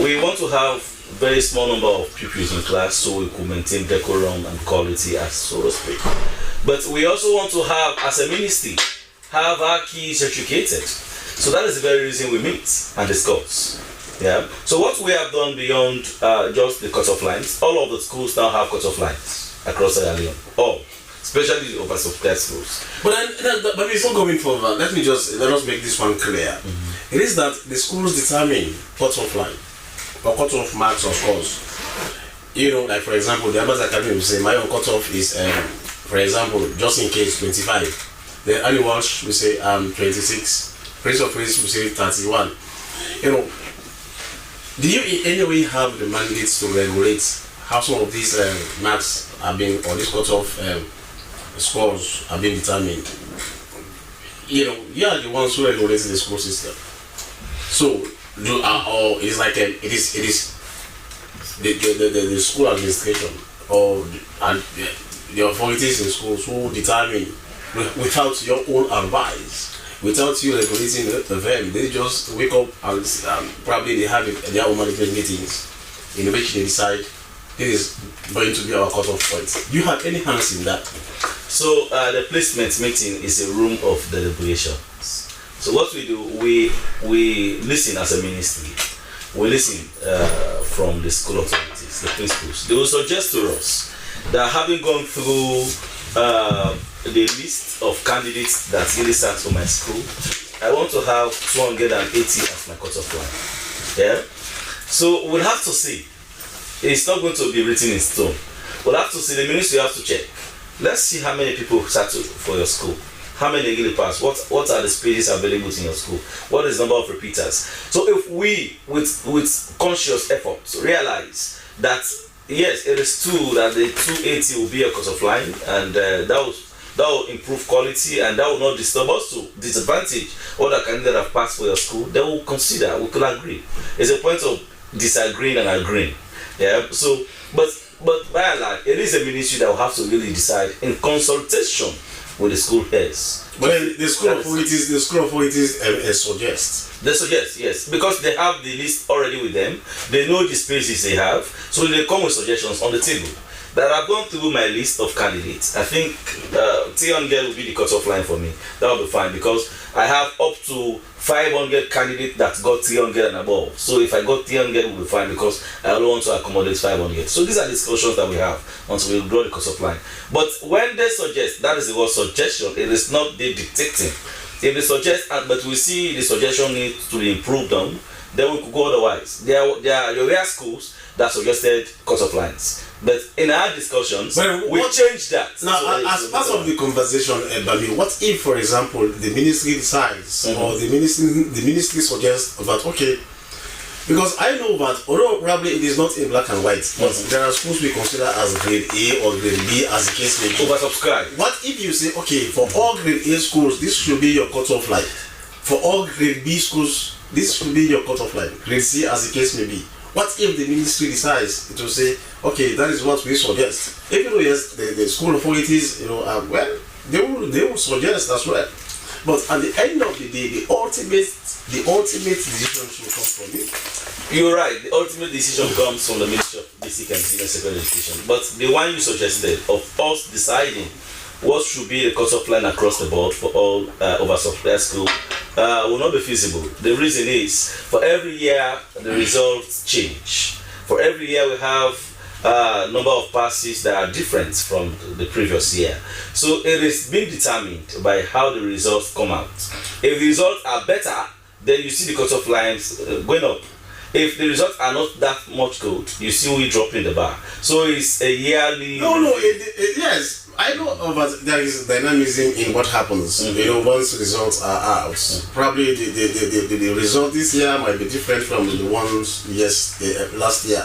We want to have very small number of pupils in class so we could maintain decorum and quality, as so to speak. But we also want to have, as a ministry, have our kids educated. So that is the very reason we meet and discuss. Yeah. So what we have done beyond just the cutoff lines, all of the schools now have cutoff lines across Sierra Leone. All, especially the oversubscribed schools. But before going further, let us make this one clear. Mm-hmm. It is that the schools determine cutoff line or cutoff marks or scores. Like for example, the Albert Academy will say my own cutoff is, for example, just in case 25. The Ali Walsh will say 26. Prince of Wales will say 31. Do you in any way have the mandates to regulate how some of these marks are being, or this cutoff scores are being determined? You are the ones who regulate the school system. So, or it's like it is the school administration or the authorities in schools who determine without your own advice, without you regulating them. They just wake up and probably they have their own management meetings in which they decide this is going to be our cut-off point. Do you have any hands in that? So the placement meeting is a room of deliberation. So what we do, we listen as a ministry. We listen from the school authorities, the principals. They will suggest to us that having gone through the list of candidates that really starts for my school, I want to have 280 as my cut-off line. Yeah. So we'll have to see. It's not going to be written in stone. We'll have to see. The ministry have to check. Let's see how many people settle for your school. How many really pass? What are the spaces available in your school? What is the number of repeaters? So if we, with conscious efforts, realize that yes, it is true that the 280 will be a cut-off line, and that will improve quality, and that will not disturb us to disadvantage other candidates that have passed for your school. They will consider. We could agree. It's a point of disagreeing and agreeing. Yeah. So, but by and large, it is a ministry that will have to really decide in consultation with the school heads. But the school authorities suggest. They suggest, yes, because they have the list already with them. They know the spaces they have, so they come with suggestions on the table. That I've gone through my list of candidates. I think 300 will be the cut-off line for me. That will be fine because I have up to 500 candidates that got 300 and above. So if I got 300, it will be fine because I only want to accommodate 500. So these are discussions that we have until we draw the cut-off line. But when they suggest, that is the word suggestion. It is not they dictating. If they suggest, but we see the suggestion needs to be improved on, then we could go otherwise. There are rare schools that suggested cut-off lines. But in our discussions, we changed that. Now, so as part of the conversation, Bami, what if, for example, the ministry decides or the ministry suggests that, okay, because I know that, although probably it is not in black and white, but there are schools we consider as grade A or grade B as the case may be. Oversubscribed. What if you say, okay, for all grade A schools, this should be your cut-off line. For all grade B schools, this should be your cut-off line. Grade C as the case may be. What if the ministry decides to say, okay, that is what we suggest? Even though yes, the school authorities, well, they will suggest as well. But at the end of the day, the ultimate decision should come from you. You're right. The ultimate decision comes from the Ministry of Basic and Senior Secondary Education. But the one you suggested of us deciding what should be the cut-off line across the board for all oversubscribed school will not be feasible. The reason is, for every year the results change. For every year we have number of passes that are different from the previous year. So it is being determined by how the results come out. If the results are better, then you see the cut-off lines going up. If the results are not that much good, you see we dropping the bar. So it's a yearly... Yes. I know that there is dynamism in what happens. Once results are out, probably the result this year might be different from the ones last year.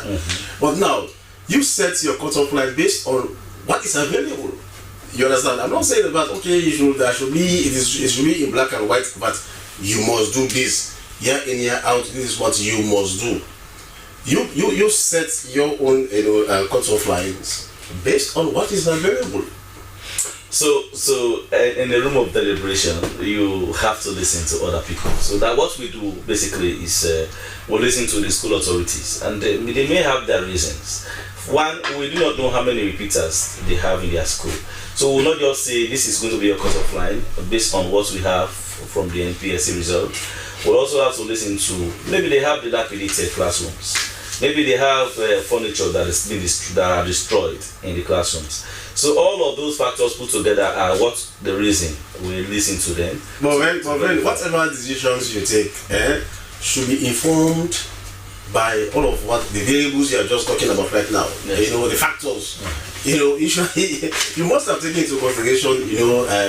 But now you set your cut-off line based on what is available. You understand? I'm not saying that okay, it should be in black and white, but you must do this year in year out. This is what you must do. You set your own cut-off lines based on what is available. So in the room of deliberation, you have to listen to other people. So that what we do basically is we listen to the school authorities, and they may have their reasons. One, we do not know how many repeaters they have in their school. So we'll not just say this is going to be a cut-off line based on what we have from the NPSC result. We'll also have to listen to, maybe they have dilapidated classrooms. Maybe they have furniture that are destroyed in the classrooms. So all of those factors put together are what the reason we listen to them. But when whatever decisions you take should be informed by all of what the variables you are just talking about right now. Yes. The factors. Usually you must have taken into consideration,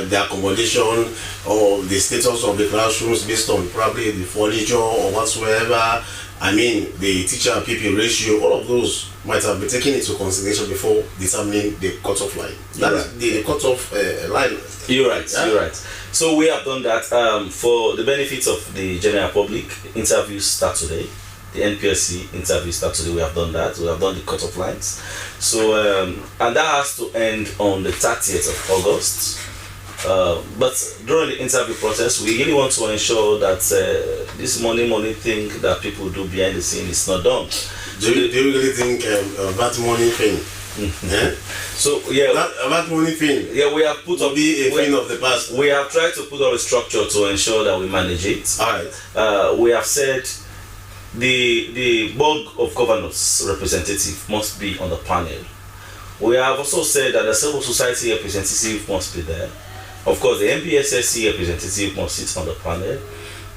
the accommodation or the status of the classrooms based on probably the furniture or whatsoever. I mean, the teacher-PP ratio, all of those might have been taken into consideration before determining the cut-off line. That is the cut-off line. You're right, yeah? You're right. So we have done that for the benefit of the general public. Interviews start today. The NPSC interviews start today. We have done that. We have done the cut-off lines. So, and that has to end on the 30th of August. But during the interview process, we really want to ensure that this money thing that people do behind the scene is not done. Do you really think that money thing? Yeah? So yeah, that money thing. Yeah, we have put up be a thing of the past. We have tried to put up a structure to ensure that we manage it. Alright. We have said the board of governors representative must be on the panel. We have also said that the civil society representative must be there. Of course, the MPSSC representative must sit on the panel.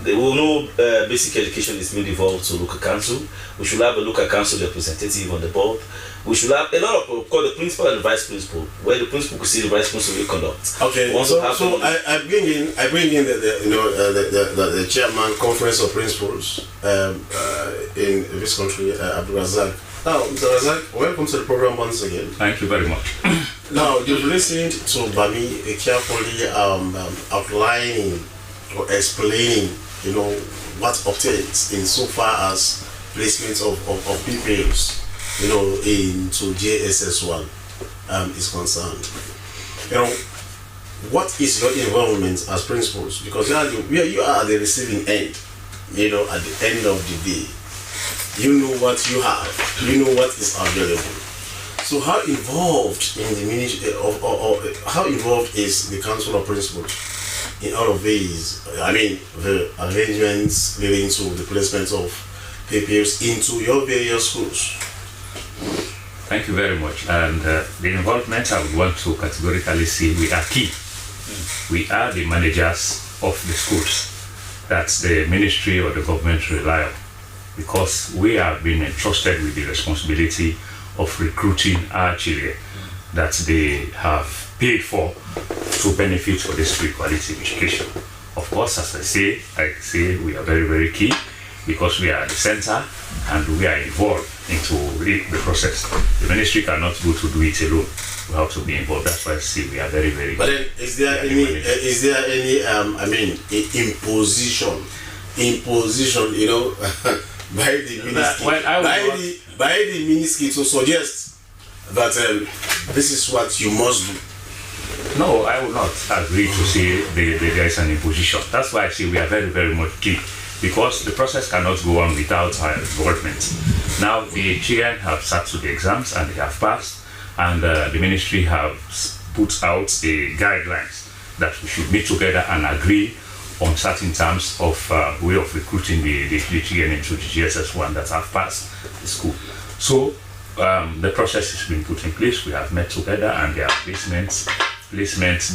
They will know basic education is being devolved to local council. We should have a local council representative on the board. We should have a lot of the principal and the vice principal, where the principal could see the vice principal will conduct. Okay, so I bring in the chairman conference of principals in this country, Abdul Razak. Now, Mr. Razak, welcome to the program once again. Thank you very much. Now, you've listened to Bami carefully outlining or explaining, what obtains in so far as placement of pupils, into JSS1 is concerned. What is your involvement as principals? Because you are at the receiving end, at the end of the day. You know what you have, you know what is available. So how involved in the ministry, how involved is the Council of Principals in all of these? I mean, the arrangements leading to the placement of pupils into your various schools. Thank you very much. And the involvement, I would want to categorically say we are key. We are the managers of the schools that the ministry or the government rely on, because we have been entrusted with the responsibility of recruiting our children that they have paid for to benefit for this free quality education. Of course, as I say we are very, very key, because we are at the center and we are involved into the process. The ministry cannot go to do it alone. We have to be involved. That's why I say we are very, very. But then, is there any imposition, by the ministry, by the ministry to suggest that this is what you must do? No, I will not agree to say there is an imposition. That's why I say we are very, very much key, because the process cannot go on without our involvement. Now the children have sat to the exams and they have passed, and the ministry have put out the guidelines that we should meet together and agree on certain terms of way of recruiting the children into the GSS1 that have passed the school. So the process has been put in place. We have met together, and there are placement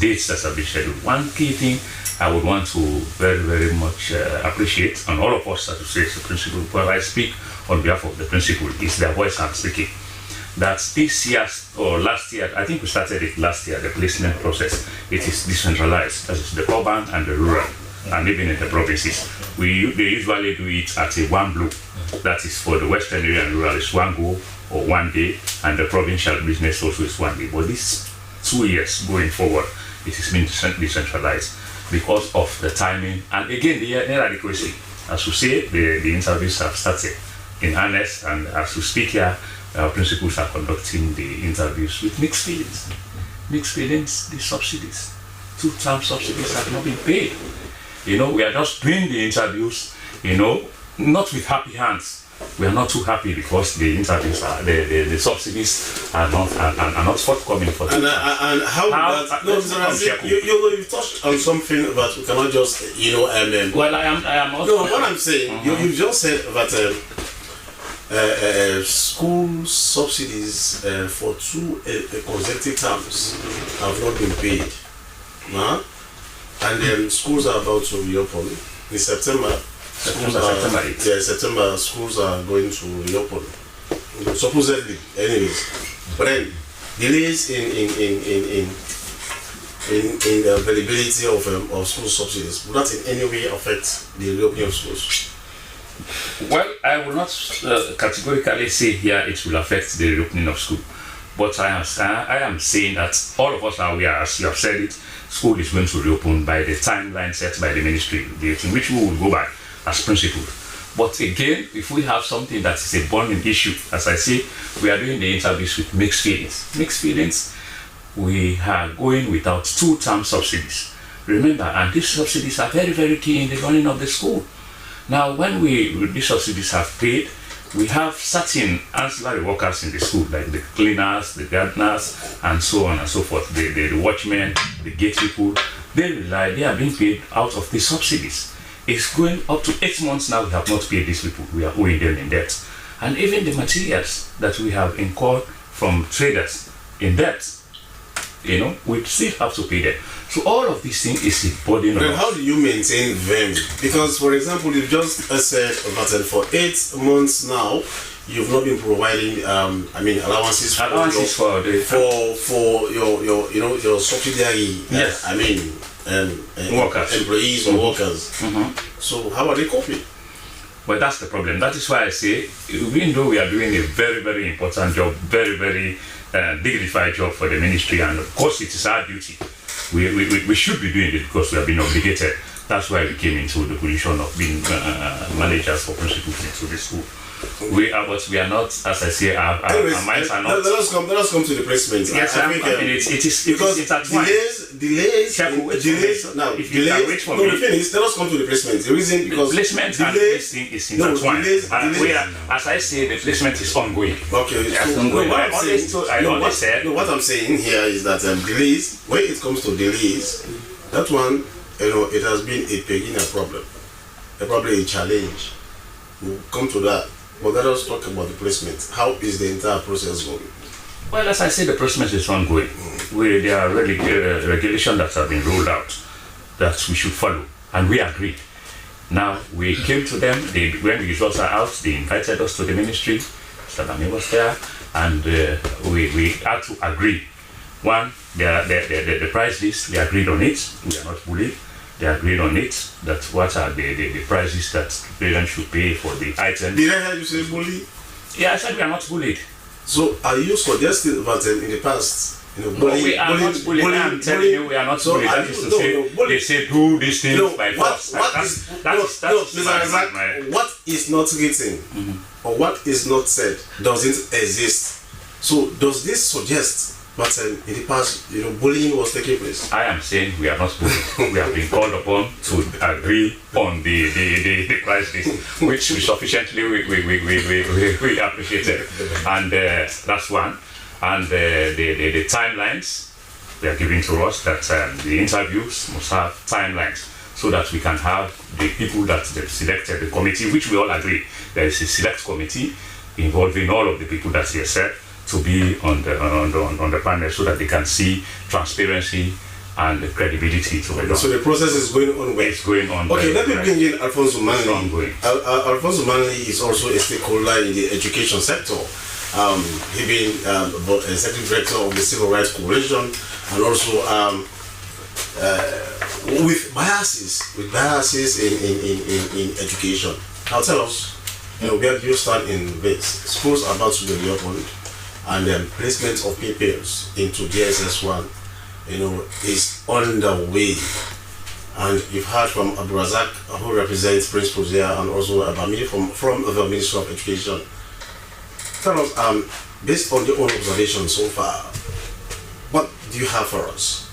dates that have been scheduled. One key thing I would want to very, very much appreciate, and all of us as the principal, while I speak on behalf of the principal, is their voice I'm speaking. That this year or last year, I think we started it last year, the placement process, it is decentralized, that is the urban and the rural, and even in the provinces. They usually do it at a one blow. That is for the western area and rural, is one go or 1 day, and the provincial business also is 1 day. But these 2 years going forward, it is being decentralized because of the timing and again the inadequacy. As we say, the interviews have started in earnest, and as we speak here, our principals are conducting the interviews with mixed feelings. Mixed feelings, the subsidies, 2-term subsidies have not been paid. We are just doing the interviews, not with happy hands. We are not too happy because the interviews are the subsidies are not forthcoming for them. And how that? No, Mr. Razak, you touched on something, but we cannot just Well, I am also. No, what I'm saying, you just said that school subsidies for 2 consecutive terms have not been paid. And then schools are about to reopen in September. September schools are going to reopen, supposedly, anyways. But then delays in the availability of school subsidies will not in any way affect the reopening of schools. Well, I will not categorically say here it will affect the reopening of school, but I am saying that all of us are aware, as you have said it, school is going to reopen by the timeline set by the ministry, in which we will go by as principals. But again, if we have something that is a burning issue, as I say, we are doing the interviews with mixed feelings. Mixed feelings, we are going without 2-term subsidies. Remember, and these subsidies are very, very key in the running of the school. Now, when these subsidies have paid, we have certain ancillary workers in the school, like the cleaners, the gardeners, and so on and so forth, the watchmen, the gate people. They are being paid out of the subsidies. It's going up to 8 months now we have not paid these people. We are owing them in debt. And even the materials that we have incurred from traders in debt, we still have to pay them. So all of these things is a burden on us. Then how do you maintain them? Because, for example, you've just said that for 8 months now, you've not been providing, allowances for your subsidiary, workers, employees or workers. So how are they coping? Well, that's the problem. That is why I say, even though we are doing a very, very important job, very, very dignified job for the ministry, and of course it is our duty. We should be doing it because we have been obligated. That's why we came into the position of being managers for principals into the school. We are not, as I say, our minds are not. Let us come to the placement. Yes, I think it is delays. Now, delays. No, finish. Let us come to the placement. The reason because placement and placing is intertwined. As I say, the placement is ongoing. Okay, yes, ongoing. What I'm saying here is that delays. When it comes to delays, that one, it has been a problem, probably a challenge. We'll come to that. But let us talk about the placement. How is the entire process going? Well, as I say, the placement is ongoing. There are regulations that have been rolled out that we should follow, and we agreed. Now, we came to them, when the results are out, they invited us to the ministry. Mr. Dami was there, and we had to agree. One, the price list, we agreed on it. We are not bullied. They agreed on it, that what are the prices that parents should pay for the items. Did I hear you say bully? Yeah, I said we are not bullied. So are you suggesting that in the past, we are not bullied. I'm telling you, we are not bullied. That is to say, they say do these things by force. What is not written or what is not said doesn't exist. So does this suggest but in the past, bullying was taking place? I am saying we are not bullying. We have been called upon to agree on the price list, which we sufficiently we appreciated, and that's one. And the timelines they are giving to us, that the interviews must have timelines, so that we can have the people that they've selected, the committee, which we all agree. There is a select committee involving all of the people that you said, to be on the panel, so that they can see transparency and the credibility to it. So the process is going on well. It's going on. Okay, let me bring in Alfonso Manley. Alfonso Manley is also a stakeholder in the education sector. He being executive director of the Civil Rights Corporation, and also with biases in education. Now tell us, where do you stand in this? Schools are about to be reopened, and placement of pupils into DSS1, is on the way. And you've heard from Abdurazak, who represents principals here, and also Abamidi from the Ministry of Education. Tell us, based on your own observation so far, what do you have for us?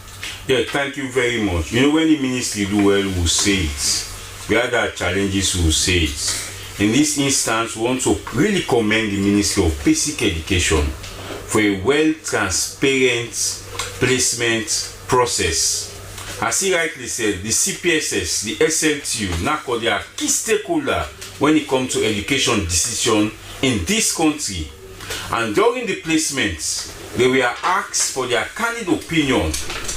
Yeah, thank you very much. When the ministry do well, we'll say it. We had our challenges, we'll say it. In this instance, we want to really commend the Ministry of Basic Education for a well transparent placement process. As he rightly said, the CPSS, the SLTU, NACO, they are key stakeholders when it comes to education decision in this country. And during the placements, they were asked for their candid opinion.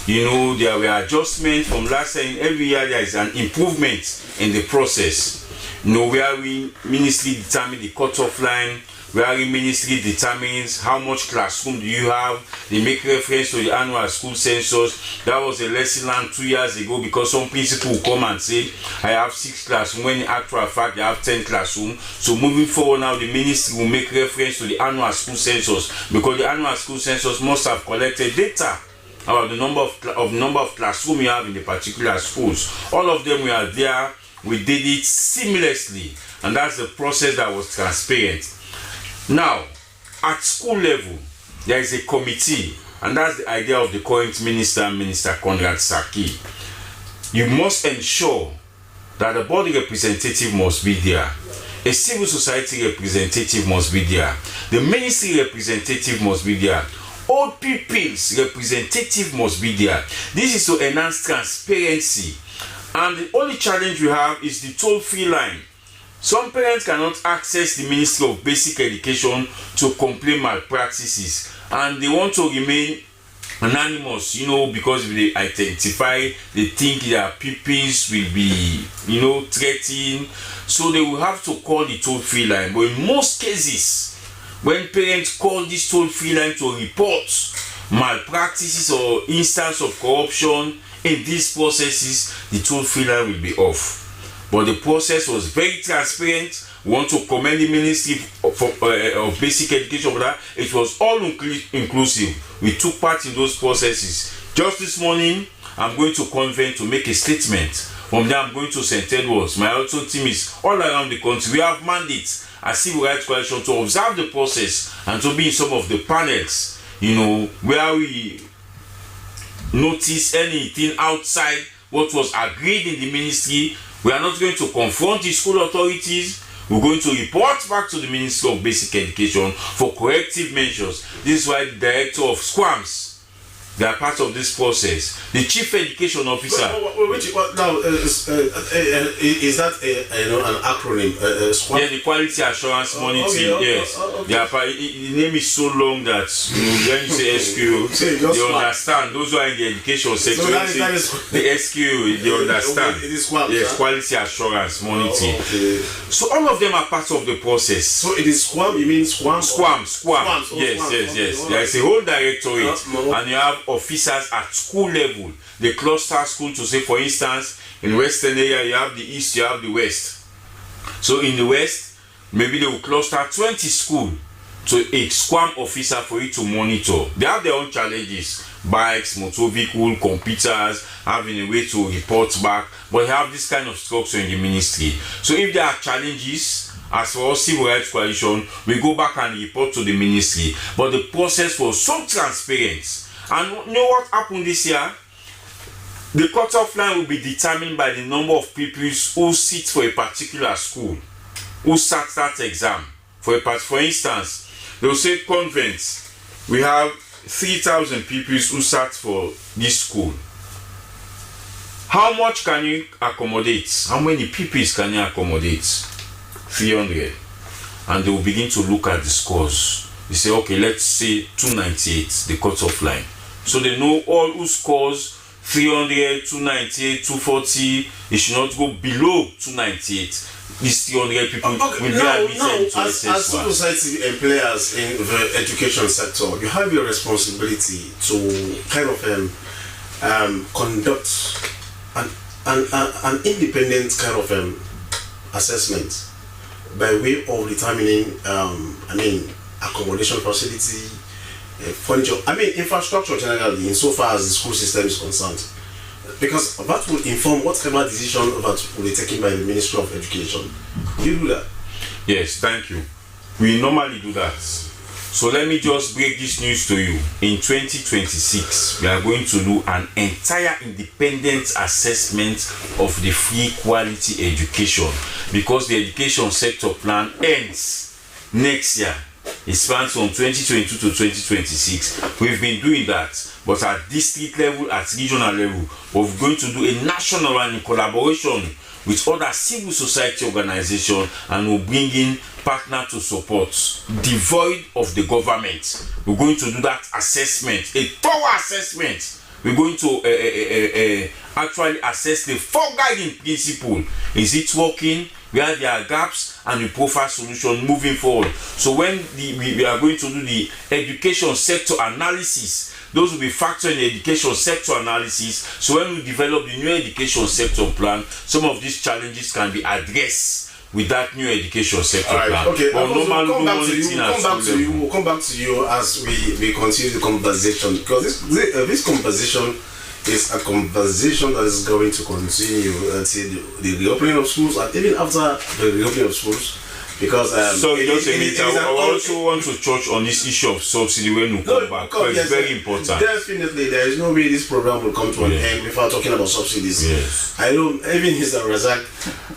There were adjustments from last year. In every year there is an improvement in the process. Where we ministry determine the cutoff line, where the ministry determines how much classroom do you have. They make reference to the annual school census. That was a lesson learned 2 years ago, because some principal will come and say, I have 6 classrooms, when in actual fact they have 10 classrooms. So moving forward now, the ministry will make reference to the annual school census, because the annual school census must have collected data about the number of classrooms you have in the particular schools. All of them were there. We did it seamlessly, and that's the process that was transparent. Now, at school level, there is a committee And that's the idea of the current minister, Minister Conrad Saki. You must ensure that the body representative must be there. A civil society representative must be there. The ministry representative must be there. Old people's representative must be there. This is to enhance transparency. And the only challenge we have is the toll-free line. Some parents cannot access the Ministry of Basic Education to complain malpractices, and they want to remain anonymous, because if they identify, they think their pupils will be, threatened. So they will have to call the toll-free line. But in most cases, when parents call this toll-free line to report malpractices or instance of corruption in these processes, the toll-free line will be off. But the process was very transparent. We want to commend the Ministry of Basic Education for that. It was all inclusive. We took part in those processes. Just this morning, I'm going to Convent to make a statement. From there, I'm going to St. Edwards. My auto team is all around the country. We have mandates as Civil Rights Coalition to observe the process and to be in some of the panels, where we notice anything outside what was agreed in the ministry. We are not going to confront the school authorities. We're going to report back to the Ministry of Basic Education for corrective measures. This is why the director of SQUAMS, they are part of this process. The chief education officer. Is that an acronym? Yeah, the quality assurance monitoring. Yes. The name is so long that when you say SQ, they understand. Those who are in the education sector, the SQ, they understand. Yes, quality assurance monitoring. So all of them are part of the process. So it is SQUAM. You mean SQUAM? SQUAM. Yes. There is a whole directorate, and you have officers at school level, the cluster school, to say, for instance, in Western area you have the East, you have the West. So in the West, maybe they will cluster 20 schools to a SQUAM officer for you to monitor. They have their own challenges: bikes, motor vehicle, computers, having a way to report back. But they have this kind of structure in the ministry. So if there are challenges, as for us, Civil Rights Coalition, we go back and report to the ministry. But the process was so transparent. And you know what happened this year? The cutoff line will be determined by the number of pupils who sit for a particular school, who sat that exam. For instance, they will say Convents, we have 3,000 pupils who sat for this school. How much can you accommodate? How many pupils can you accommodate? 300. And they will begin to look at the scores. They say, okay, let's say 298, the cutoff line. So they know all who scores 300, 298, 240, it should not go below 298. These 300 people will be admitted to as civil society employers in the education sector, you have your responsibility to kind of conduct an independent kind of assessment by way of determining, accommodation facility, furniture, infrastructure generally, insofar as the school system is concerned. Because that will inform whatever decision that will be taken by the Ministry of Education. Do you do that? Yes, thank you. We normally do that. So let me just break this news to you. In 2026, we are going to do an entire independent assessment of the free quality education, because the education sector plan ends next year. It spans from 2022 to 2026. We've been doing that, but at district level, at regional level, we're going to do a national one in collaboration with other civil society organizations, and we'll bring in partner to support, devoid of the government. We're going to do that assessment, a thorough assessment. We're going to actually assess the four guiding principles. Is it working? Where there are gaps, and we profile solution moving forward. So when we are going to do the education sector analysis, those will be factored in the education sector analysis. So when we develop the new education sector plan, some of these challenges can be addressed with that new education sector plan. Okay, we'll come back to you as we continue the conversation, because this conversation is a conversation that is going to continue until the reopening of schools, and even after the reopening of schools, Because sorry, just a minute. I also want to touch on this issue of subsidy when we come back. Because it's very important. Definitely, there is no way this program will come to an end without talking about subsidies. Yes. I know, even Mr. Razak,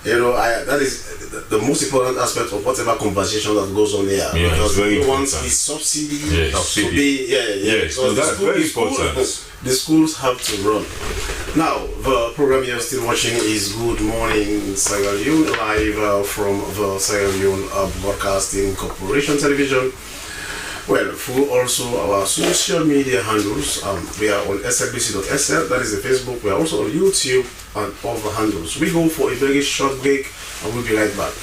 that is the most important aspect of whatever conversation that goes on here. Yeah, because very he wants important. his subsidy Subsidy. to be, Yes, so that's very important. The schools have to run. Now, the program you're still watching is Good Morning Sierra Leone, live from the Sierra Leone Broadcasting Corporation television. Well, through also our social media handles, we are on slbc.sl, that is the Facebook. We are also on YouTube and other handles. We go for a very short break and we'll be right back.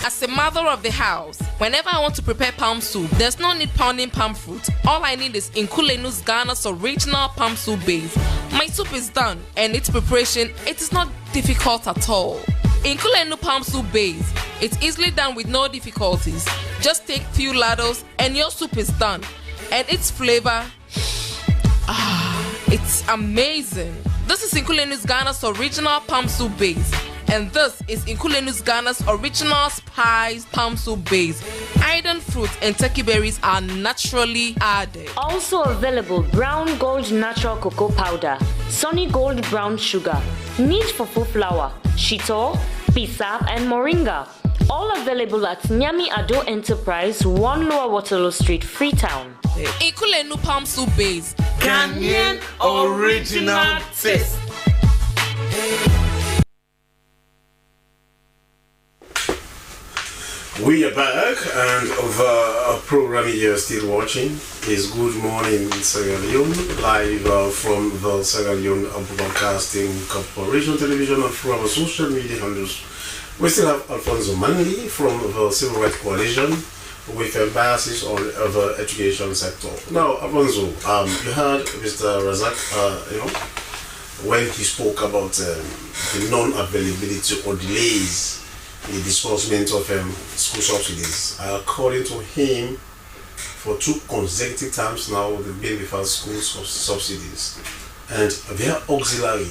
As a mother of the house, whenever I want to prepare palm soup, there's no need pounding palm fruit. All I need is Nkulenu's Ghana's original palm soup base. My soup is done, and its preparation, it is not difficult at all. Nkulenu palm soup base, it's easily done with no difficulties. Just take few ladles and your soup is done. And its flavor, it's amazing. This is Nkulenu's Ghana's original palm soup base. And this is Nkulenu's Ghana's original spiced palm soup base. Iron fruit and turkey berries are naturally added. Also available brown gold natural cocoa powder, sunny gold brown sugar, neat fufu flour, shito, pisa, and moringa. All available at Nyami Ado Enterprise, 1 Lower Waterloo Street, Freetown. Nkulenu palm soup base. Ghanaian original taste. We are back, and the program you're still watching is Good Morning Sierra Leone, live from the Sierra Leone Broadcasting Corporation television and through our social media handles. We still have Alfonso Manley from the Civil Rights Coalition with emphasis on the education sector. Now, Alfonso, you heard Mr. Razak, when he spoke about the non-availability or delays in the disbursement of school subsidies. According to him, for 2 consecutive times now, they've been without school subsidies. And their auxiliary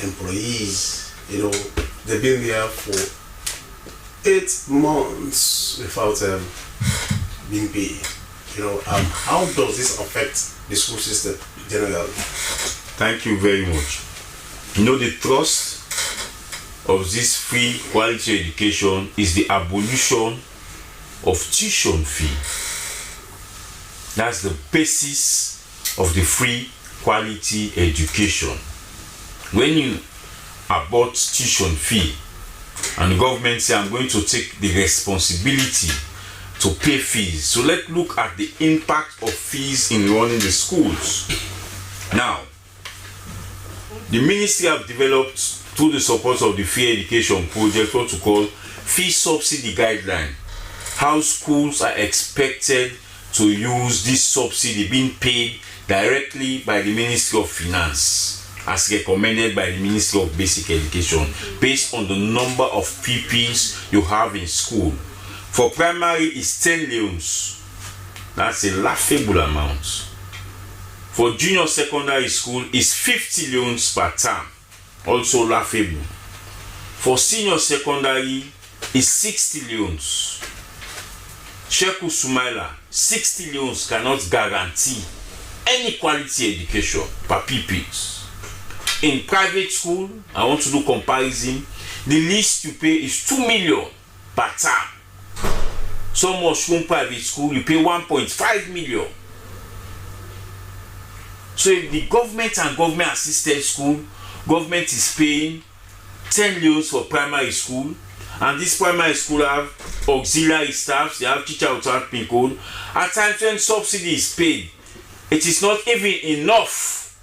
employees, they've been there for 8 months without being paid. How does this affect the school system generally? Thank you very much. The trust of this free quality education is the abolition of tuition fee. That's the basis of the free quality education. When you abort tuition fee and the government say, I'm going to take the responsibility to pay fees. So let's look at the impact of fees in running the schools. Now, the ministry have developed, through the support of the Free Education Project, what to call fee subsidy guideline. How schools are expected to use this subsidy being paid directly by the Ministry of Finance, as recommended by the Ministry of Basic Education, based on the number of pupils you have in school. For primary, it's 10 leons. That's a laughable amount. For junior secondary school, it's 50 leons per term. Also laughable. For senior secondary, is 60 leons. Sheku Sumaila, 60 leons cannot guarantee any quality education per pupils. In private school, I want to do comparison, the least you pay is 2 million per term. Some mushroom private school, you pay 1.5 million. So if the government and government assisted school, government is paying 10 leons for primary school, and this primary school have auxiliary staffs, they have teacher without pin code. At times when subsidy is paid, it is not even enough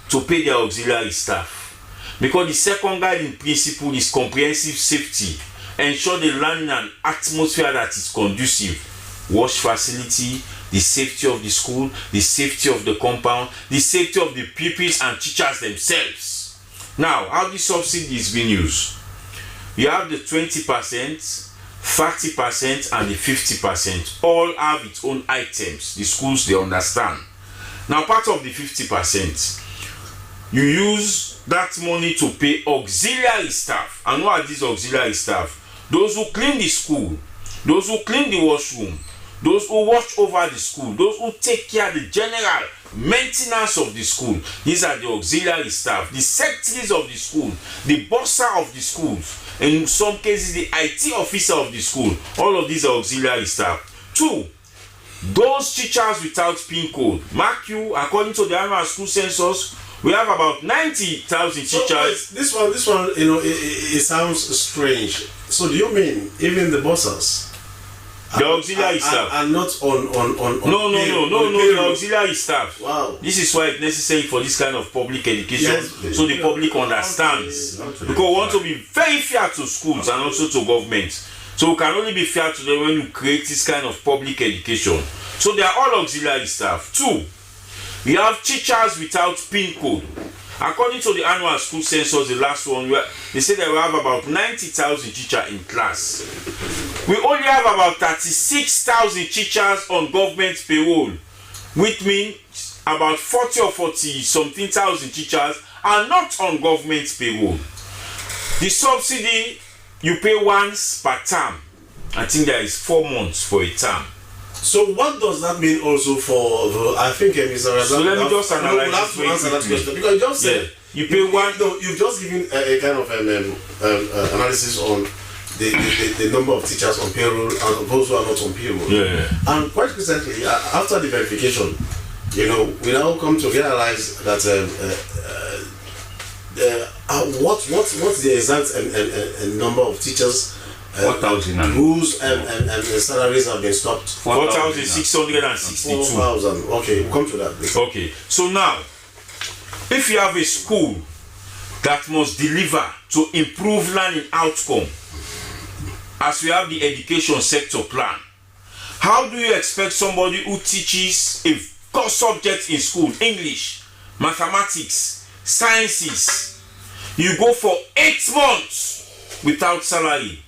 to pay their auxiliary staff, because the second guiding principle is comprehensive safety. Ensure they learn in an atmosphere that is conducive. Wash facility, the safety of the school, the safety of the compound, the safety of the pupils and teachers themselves. Now, how the subsidy is being used? You have the 20%, 30% and the 50%. All have its own items. The schools, they understand. Now, part of the 50%, you use that money to pay auxiliary staff. And what are these auxiliary staff? Those who clean the school, those who clean the washroom, those who watch over the school, those who take care of the general maintenance of the school. These are the auxiliary staff, the secretaries of the school, the bursar of the schools, in some cases the IT officer of the school. All of these are auxiliary staff. 2, those teachers without PIN code. Mark you, according to the annual school census, we have about 90,000 teachers. This one, it sounds strange. So do you mean even the bursars? The auxiliary staff are not on no, the auxiliary staff. Wow. This is why it's necessary for this kind of public education, so the public understands. Because we want to be very fair to schools and also to government. So we can only be fair to them when you create this kind of public education. So they are all auxiliary staff. 2, we have teachers without PIN code. According to the annual school census, the last one, they say that we have about 90,000 teachers in class. We only have about 36,000 teachers on government payroll, which means about 40 or 40 something thousand teachers are not on government payroll. The subsidy you pay once per term. I think there is 4 months for a term. So what does that mean also for I think Mr. Razak? So let me just analyze this to answer that question, because you just said you pay one. No, you've just given a kind of analysis on the number of teachers on payroll and those who are not on payroll. Yeah. And quite recently, after the verification, we now come to realize that what's the exact number of teachers 4,000 whose salaries have been stopped? 4,662. 4,000. Okay, we'll come to that. Please. Okay, so now, if you have a school that must deliver to improve learning outcome, as we have the education sector plan, how do you expect somebody who teaches a core subject in school, English, mathematics, sciences, you go for 8 months without salary,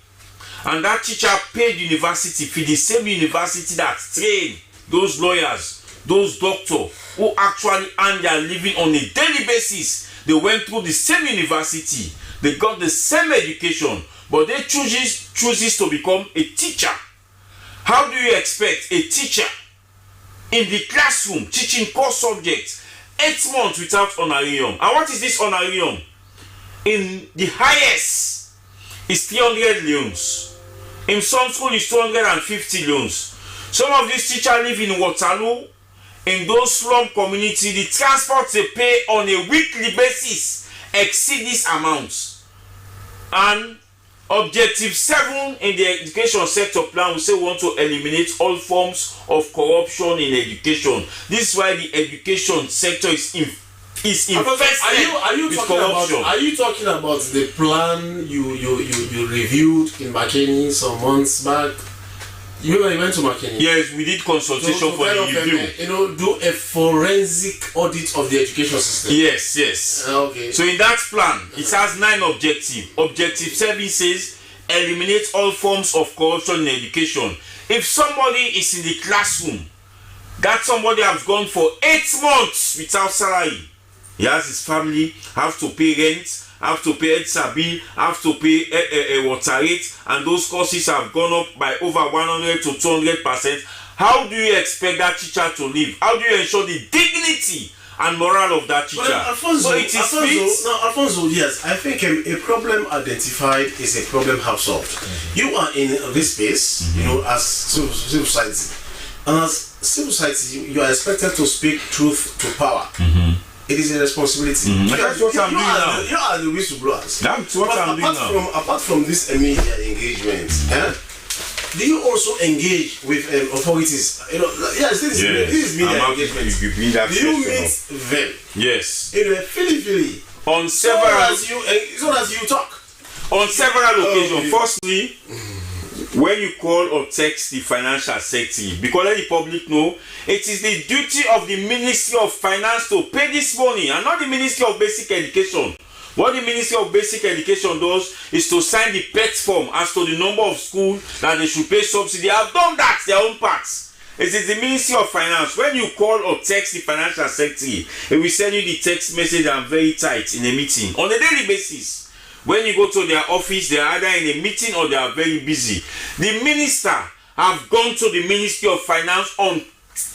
and that teacher paid university fee, the same university that trained those lawyers, those doctors who actually earn their living on a daily basis? They went through the same university, they got the same education, but they chooses to become a teacher. How do you expect a teacher in the classroom teaching core subjects 8 months without honorarium? And what is this honorarium? In the highest is 300 loans. In some school is 250 loans. Some of these teachers live in Waterloo. In those slum communities, the transport they pay on a weekly basis exceed these amounts. And Objective 7 in the education sector plan, we say we want to eliminate all forms of corruption in education. This is why the education sector is infested with corruption. Are you talking about the plan you reviewed in Makeni some months back? You went to Makeni? Yes, we did consultation for the review. Do a forensic audit of the education system. Yes. Okay. So in that plan, it has 9 objectives. Objective 7 says eliminate all forms of corruption in education. If somebody is in the classroom, that somebody has gone for 8 months without salary, he has his family, have to pay rent, have to pay bill, have to pay water rate, and those costs have gone up by over 100 to 200%. How do you expect that teacher to live? How do you ensure the dignity and morale of that teacher? Well, Alfonso, so it is Alfonso, yes, I think a problem identified is a problem half solved. You are in this space, as civil society, and as civil society, you are expected to speak truth to power. It is a responsibility. That's what I'm doing now. You are the whistleblowers. That's what I'm doing now. Apart from this media engagement, do you also engage with authorities? Yes, this is media engagement. Do you meet them? Yes. In a Philly on several so as you talk on several occasions. Firstly, when you call or text the financial secretary, because let the public know, it is the duty of the Ministry of Finance to pay this money and not the Ministry of Basic Education. What the Ministry of Basic Education does is to sign the PET form as to the number of schools that they should pay subsidy. They have done that, their own parts. It is the Ministry of Finance. When you call or text the financial secretary, it will send you the text message and very tight in a meeting on a daily basis. When you go to their office, they are either in a meeting or they are very busy. The minister have gone to the Ministry of Finance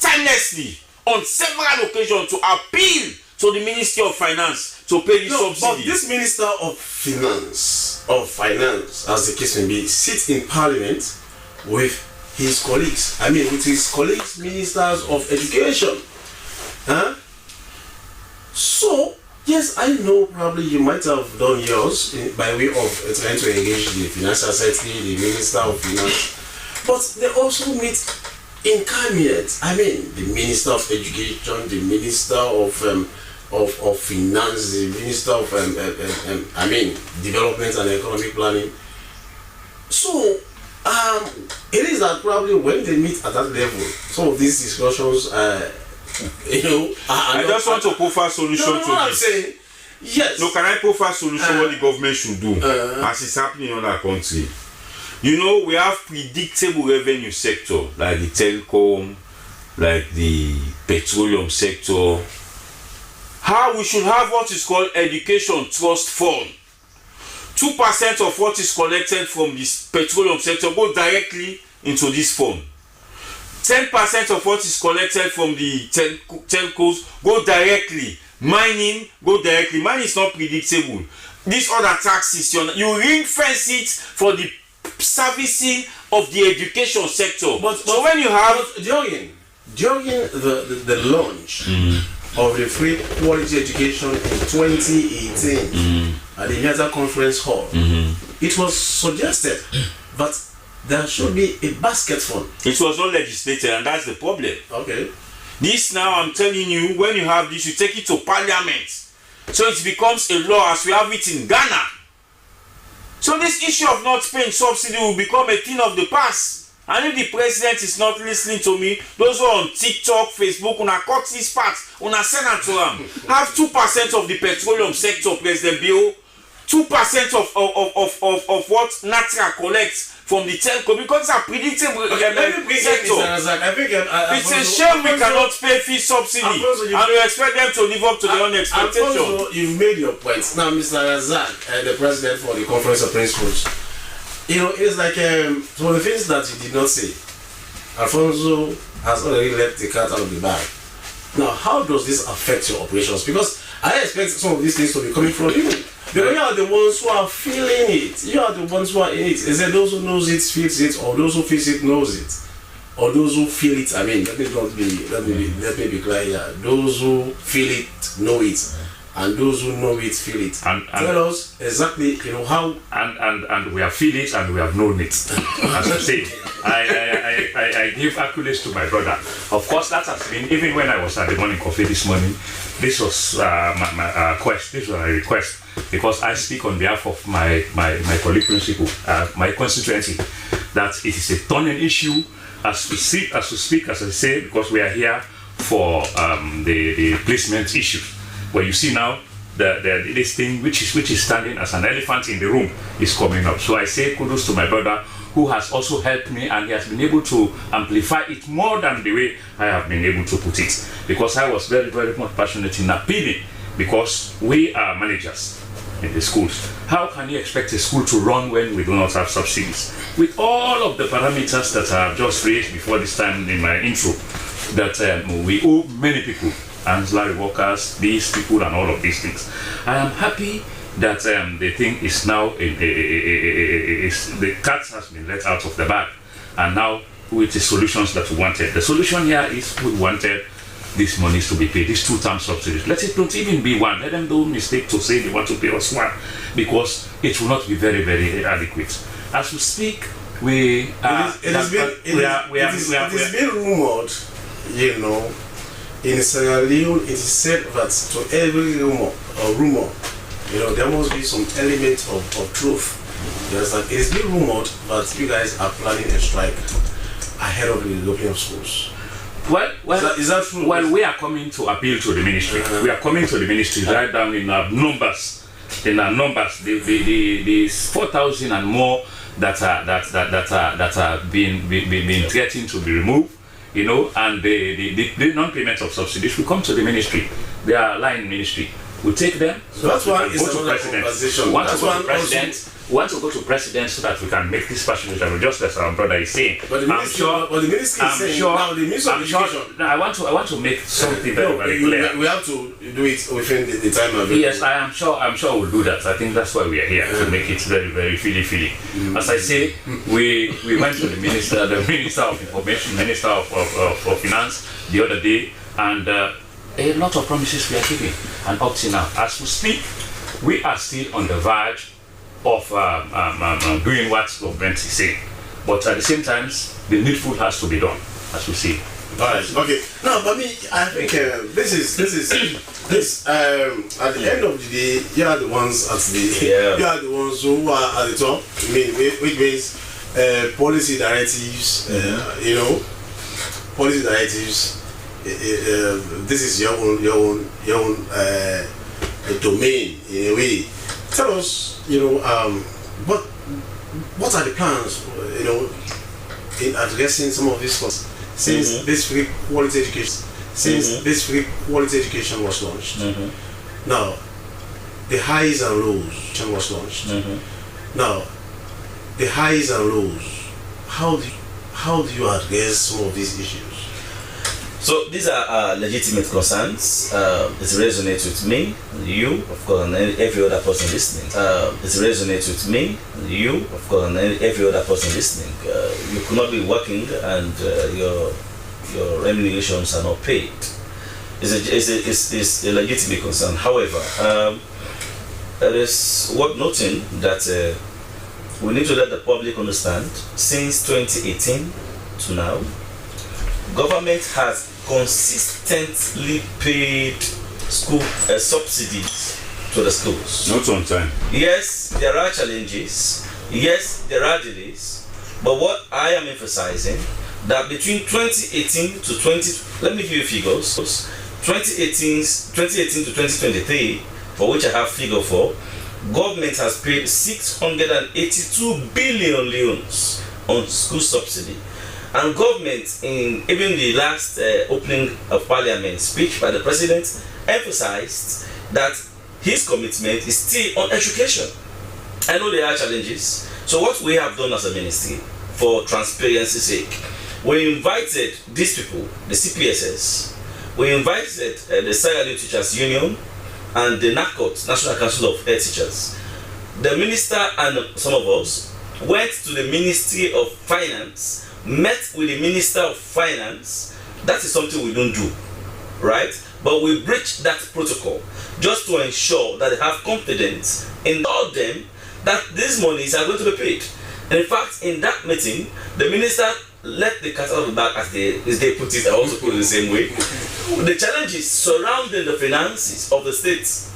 timelessly on several occasions to appeal to the Ministry of Finance to pay the subsidy. But this Minister of Finance, as the case may be, sits in Parliament with his colleagues. I mean, with his colleagues, ministers of education. So, yes, I know probably you might have done yours by way of trying to engage the financial secretary, the Minister of Finance. But they also meet in cabinet. I mean, the Minister of Education, the Minister of Finance, the Minister of Development and Economic Planning. So it is that probably when they meet at that level, some of these discussions, I just want to profile solution to this. I'm saying, yes. No, can I profile solution what the government should do as it's happening in other country? You know, we have predictable revenue sector like the telecom, like the petroleum sector. How we should have what is called education trust fund. 2% of what is collected from this petroleum sector go directly into this fund. 10% of what is collected from the telcos go directly. Mining go directly. Mining is not predictable. These other taxes, you ring fence it for the servicing of the education sector. So when you have during the launch of the free quality education in 2018 at the Yaza Conference Hall, it was suggested that there should be a basket fund. It was not legislated, and that's the problem. Okay. This now, I'm telling you, when you have this, you take it to Parliament, so it becomes a law as we have it in Ghana. So this issue of not paying subsidy will become a thing of the past. And if the president is not listening to me, those who are on TikTok, Facebook, una cut this part, una send it to them. Have 2% of the petroleum sector, President Bill, 2% of what Natra collects from the telco, because it's a predictable sector. It's a shame we cannot pay fee subsidy and we expect them to live up to their own expectation. Alfonso, you've made your point. Now, Mr. Razak, the president for the Conference of Principals, it's like some of the things that you did not say, Alfonso has already left the cat out of the bag. Now, how does this affect your operations? Because I expect some of these things to be coming from you. Because you are the ones who are feeling it. You are the ones who are in it. Is it those who knows it, feels it, or those who feels it, knows it? Or those who feel it, I mean, let me be clear here. Those who feel it, know it. And those who know it, feel it. And tell us exactly, how. And we have feel it and we have known it. As I say, I give accolades to my brother. Of course, that has been, even when I was at the morning coffee this morning, this was my request. This was a request because I speak on behalf of my colleague principal, my constituency, that it is a turning issue as we speak, as I say, because we are here for the placement issue. Where you see now this thing which is standing as an elephant in the room is coming up. So I say kudos to my brother who has also helped me, and he has been able to amplify it more than the way I have been able to put it. Because I was very, very much passionate in appealing, because we are managers in the schools. How can you expect a school to run when we do not have subsidies? With all of the parameters that I have just raised before this time in my intro, that we owe many people, ancillary workers, these people and all of these things. I am happy that the thing is now, the cat has been let out of the bag, and now with the solutions that we wanted. The solution here is we wanted these monies to be paid, these 2-term subsidies. Let it not even be one. Let them do mistake to say they want to pay us one, because it will not be very, very adequate. As we speak, it has been rumored, in Sierra Leone, it is said that to every rumor, there must be some element of truth. It is being rumored that you guys are planning a strike ahead of the opening of schools. Well, is that true? Well, we are coming to appeal to the ministry. We are coming to the ministry right down in our numbers. The 4,000 and more that are being threatened to be removed. you know, and the non-payment of subsidies will come to the ministry. They are line ministry. We take them. So that's why it's another conversation. We want to go to president so that we can make this passionate, just as our brother is saying. But the ministry, I want to make something very clear. We have to do it within the time available. Yes, I'm sure we'll do that. I think that's why we are here, to make it very, very feely. As I say, we went to the Minister of Information, Minister of Finance the other day, and a lot of promises we are giving, and up to now, as we speak, we are still on the verge of doing what government is saying. But at the same time, the needful has to be done, as we see. Alright, okay. No, but me, I think this at the end of the day, you are the ones you are the ones who are at the top. I mean, which means policy directives, you know, policy directives. This is your own domain in a way. Tell us, you know, what are the plans, you know, in addressing some of these costs since this free quality education was launched. Now, the highs and lows was launched. Now, the highs and lows. How do you address some of these issues? So these are legitimate concerns. It resonates with me, you, of course, and every other person listening. It resonates with me, you, of course, and every other person listening. You could not be working and your remunerations are not paid. It's a legitimate concern. However, it is worth noting that we need to let the public understand, since 2018 to now, government has consistently paid school subsidies to the schools. Not on time. Yes, there are challenges. Yes, there are delays. But what I am emphasizing, that between 2018 to let me give you figures. 2018 to 2023, for which I have figure for, government has paid 682 billion leones on school subsidy. And government, in even the last opening of parliament speech by the president, emphasized that his commitment is still on education. I know there are challenges. So what we have done as a ministry, for transparency's sake, we invited these people, the CPSS, we invited the Sierra Leone Teachers Union and the NACOT, National Council of Head Teachers. The minister and some of us went to the Ministry of Finance, met with the Minister of Finance. That is something we don't do, right? But we breached that protocol just to ensure that they have confidence in all them that these monies are going to be paid. And in fact, in that meeting, the minister let the cat out of the bag, as they put it. I also put it the same way. The challenges surrounding the finances of the states,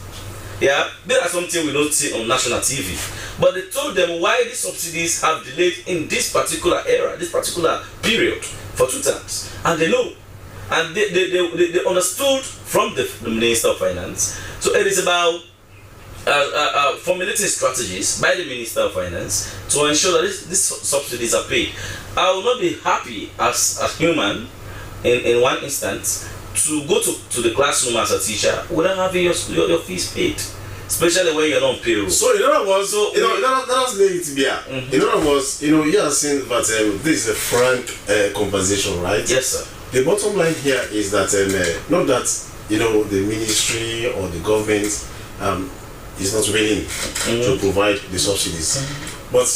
yeah, there are something we don't see on national TV. But they told them why the subsidies have delayed in this particular era, this particular period, for 2 terms. And they know. And they understood from the Minister of Finance. So it is about formulating strategies by the Minister of Finance to ensure that these subsidies are paid. I will not be happy as a human in one instance to go to the classroom as a teacher without having your fees paid, especially when you're not on payroll. So in other words, let us lay it bare. In other words, you are saying that this is a frank conversation, right? Yes, sir. The bottom line here is that not that the ministry or the government is not willing to provide the subsidies, but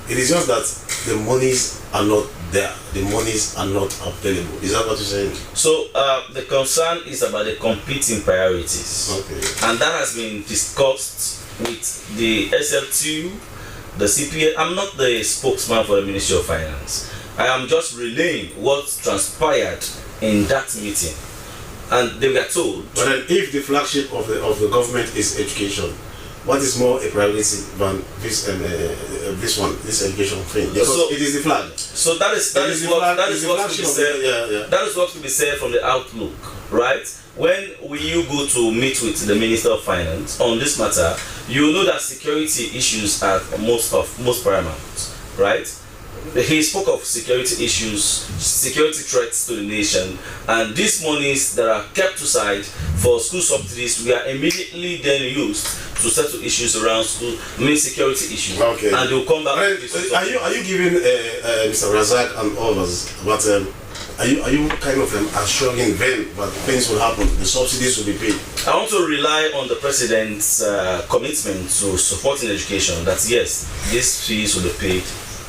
it is just that the monies are not there. The monies are not available. Is that what you're saying? So the concern is about the competing priorities, and that has been discussed with the SL2, the CPA. I'm not the spokesman for the Ministry of Finance. I am just relaying what transpired in that meeting, and they were told. But then, if the flagship of the government is education, what is more a priority than this education thing? Because it is the flag. So that is what to be said from the outlook, right? When you go to meet with the Minister of Finance on this matter, you know that security issues are most paramount, right? he spoke of security issues, security threats to the nation, and these monies that are kept aside for school subsidies were immediately then used to settle issues around school, security issues. Okay. And they'll come back. Are you giving Mr. Razak and others, but are you kind of assuring them that things will happen, the subsidies will be paid? I want to rely on the president's commitment to supporting education, that yes, these fees will be paid,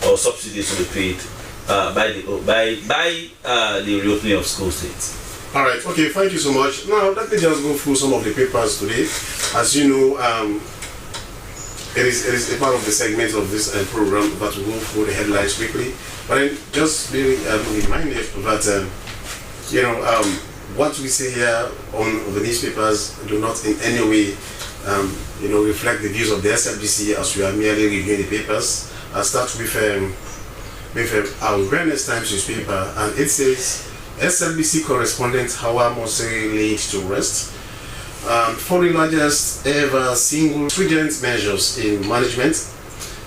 or subsidies will be paid by the reopening of school states. All right. Okay. Thank you so much. Now let me just go through some of the papers today. As you know, it is a part of the segment of this program that will go through the headlines quickly. But then just be reminded that what we say here on the newspapers do not in any way reflect the views of the SLBC, as we are merely reviewing the papers. I'll start with our Awareness Times newspaper, and it says SLBC correspondent Hawa Mose laid to rest. For the largest ever single stringent measures in management,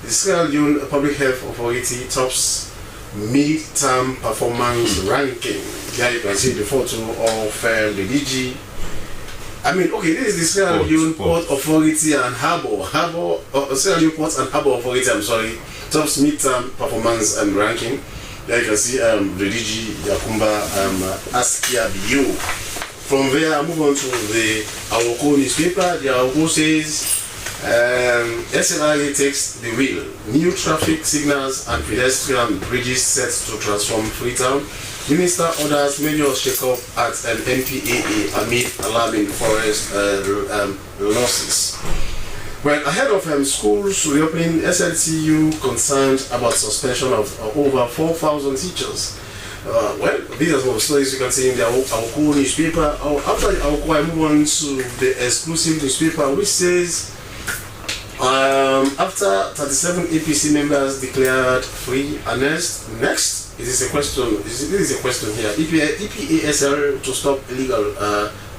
the Sierra Leone Public Health Authority tops mid-term performance ranking. Here you can see the photo of the DG. This is the Sierra Leone Port Authority and Sierra Leone Port and Harbour Authority, tops mid-term performance and ranking. There you can see the DG Yakumba Askia Biu. From there, I move on to the Awoko newspaper. The Awoko says SLRA takes the wheel. New traffic signals and pedestrian bridges set to transform Freetown. Minister orders major shake-up at an NPAA amid alarming forest losses. Well, ahead of schools reopening, SLTU concerned about suspension of over 4,000 teachers. These are some of the stories you can see in the Awoko newspaper. After the Awoko, I move on to the exclusive newspaper, which says after 37 APC members declared free and next, it is a question. This is a question here. EPASL to stop illegal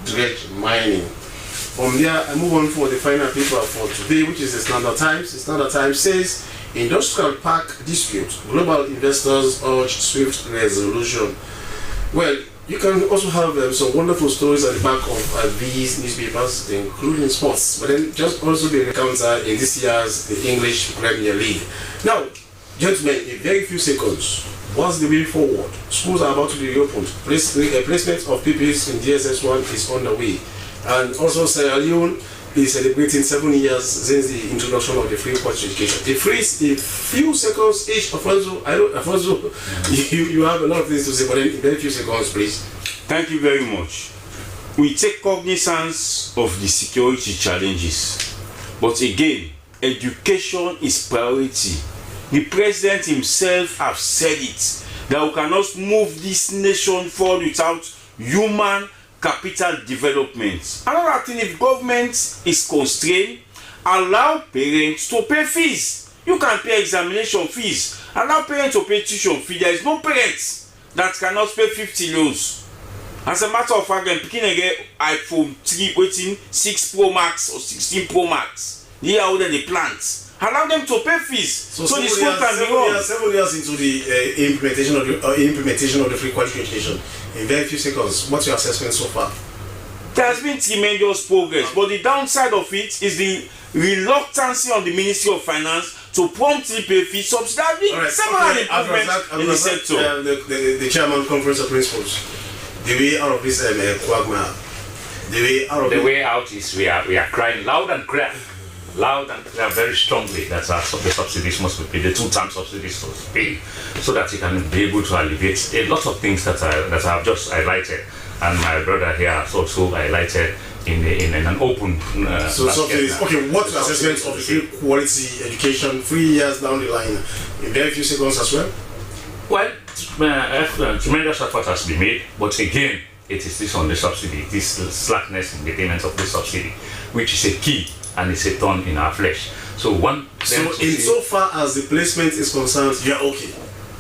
dredge mining. From there, I move on for the final paper for today, which is the Standard Times. The Standard Times says industrial park dispute. Global investors urge swift resolution. Well, you can also have some wonderful stories at the back of these newspapers, including sports, but then just also the encounter in this year's the English Premier League. Now, gentlemen, in very few seconds, what's the way forward? Schools are about to be reopened. Placement of pupils in DSS1 is on the way. And also Sierra Leone is celebrating 7 years since the introduction of the free quality education. The freeze in few seconds each. Alfonso, you have a lot of things to say, but in very few seconds, please. Thank you very much. We take cognizance of the security challenges, but again, education is priority. The president himself has said it, that we cannot move this nation forward without human capital development. Another thing, if government is constrained, allow parents to pay fees. You can pay examination fees. Allow parents to pay tuition fee. There is no parents that cannot pay 50 loans. As a matter of fact, I'm picking again iPhone 3 waiting 6 Pro Max or 16 Pro Max. They are older the plants. Allow them to pay fees. So the school can be run. 7 years into the implementation of the free quality education. In very few seconds, what's your assessment so far? There has been tremendous progress, but the downside of it is the reluctance on the Ministry of Finance to promptly pay fees, subsidizing several improvements in the sector. The chairman conference of principals, the way out of this quagmire, the way out is we are crying loud and clear. Loud and clear, very strongly, that the subsidies must be paid, the 2-term subsidies must be paid, so that you can be able to alleviate a lot of things that I have just highlighted, and my brother here has also highlighted in an open subsidies. Okay, what's your assessment of the free quality education 3 years down the line, in very few seconds as well? Well, tremendous effort has been made, but again, it is this on the subsidy, this slackness in the payment of the subsidy, which is a key. And it's a thorn in our flesh. So so far as the placement is concerned, you're okay.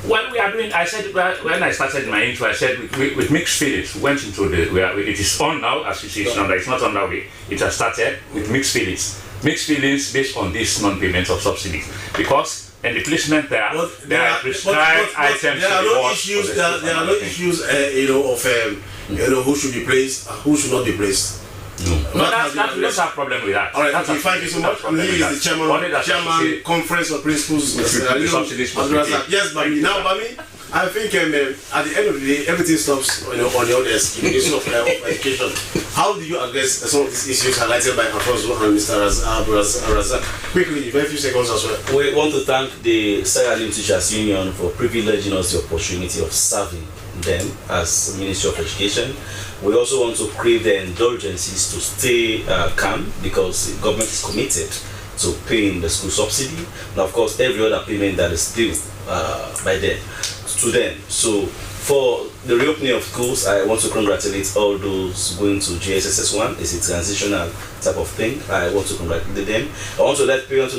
Well, we are doing. I said when I started my intro, I said with mixed feelings. We went into it is on now, as you see, it's not on that way. It has started with mixed feelings. Mixed feelings based on this non-payment of subsidies, because And the placement there are prescribed items. There are no issues. There are no issues, of who should be placed, who should not be placed. No, we don't have problem with that. All right, thank you so much. And he is the chairman, conference of principals. Yes, Bami. Now, Bami, I think at the end of the day, everything stops on your desk in the issue of education. How do you address some of these issues highlighted by Afonso and Mr. Razak? Quickly, very few seconds as well. We want to thank the Sierra Leone Teachers Union for privileging us the opportunity of serving them as Ministry of Education. We also want to crave their indulgences to stay calm, because the government is committed to paying the school subsidy, and of course every other payment that is due by them to them. So for the reopening of schools, I want to congratulate all those going to JSSS1. It's a transitional type of thing. I want to congratulate them. I want to let parents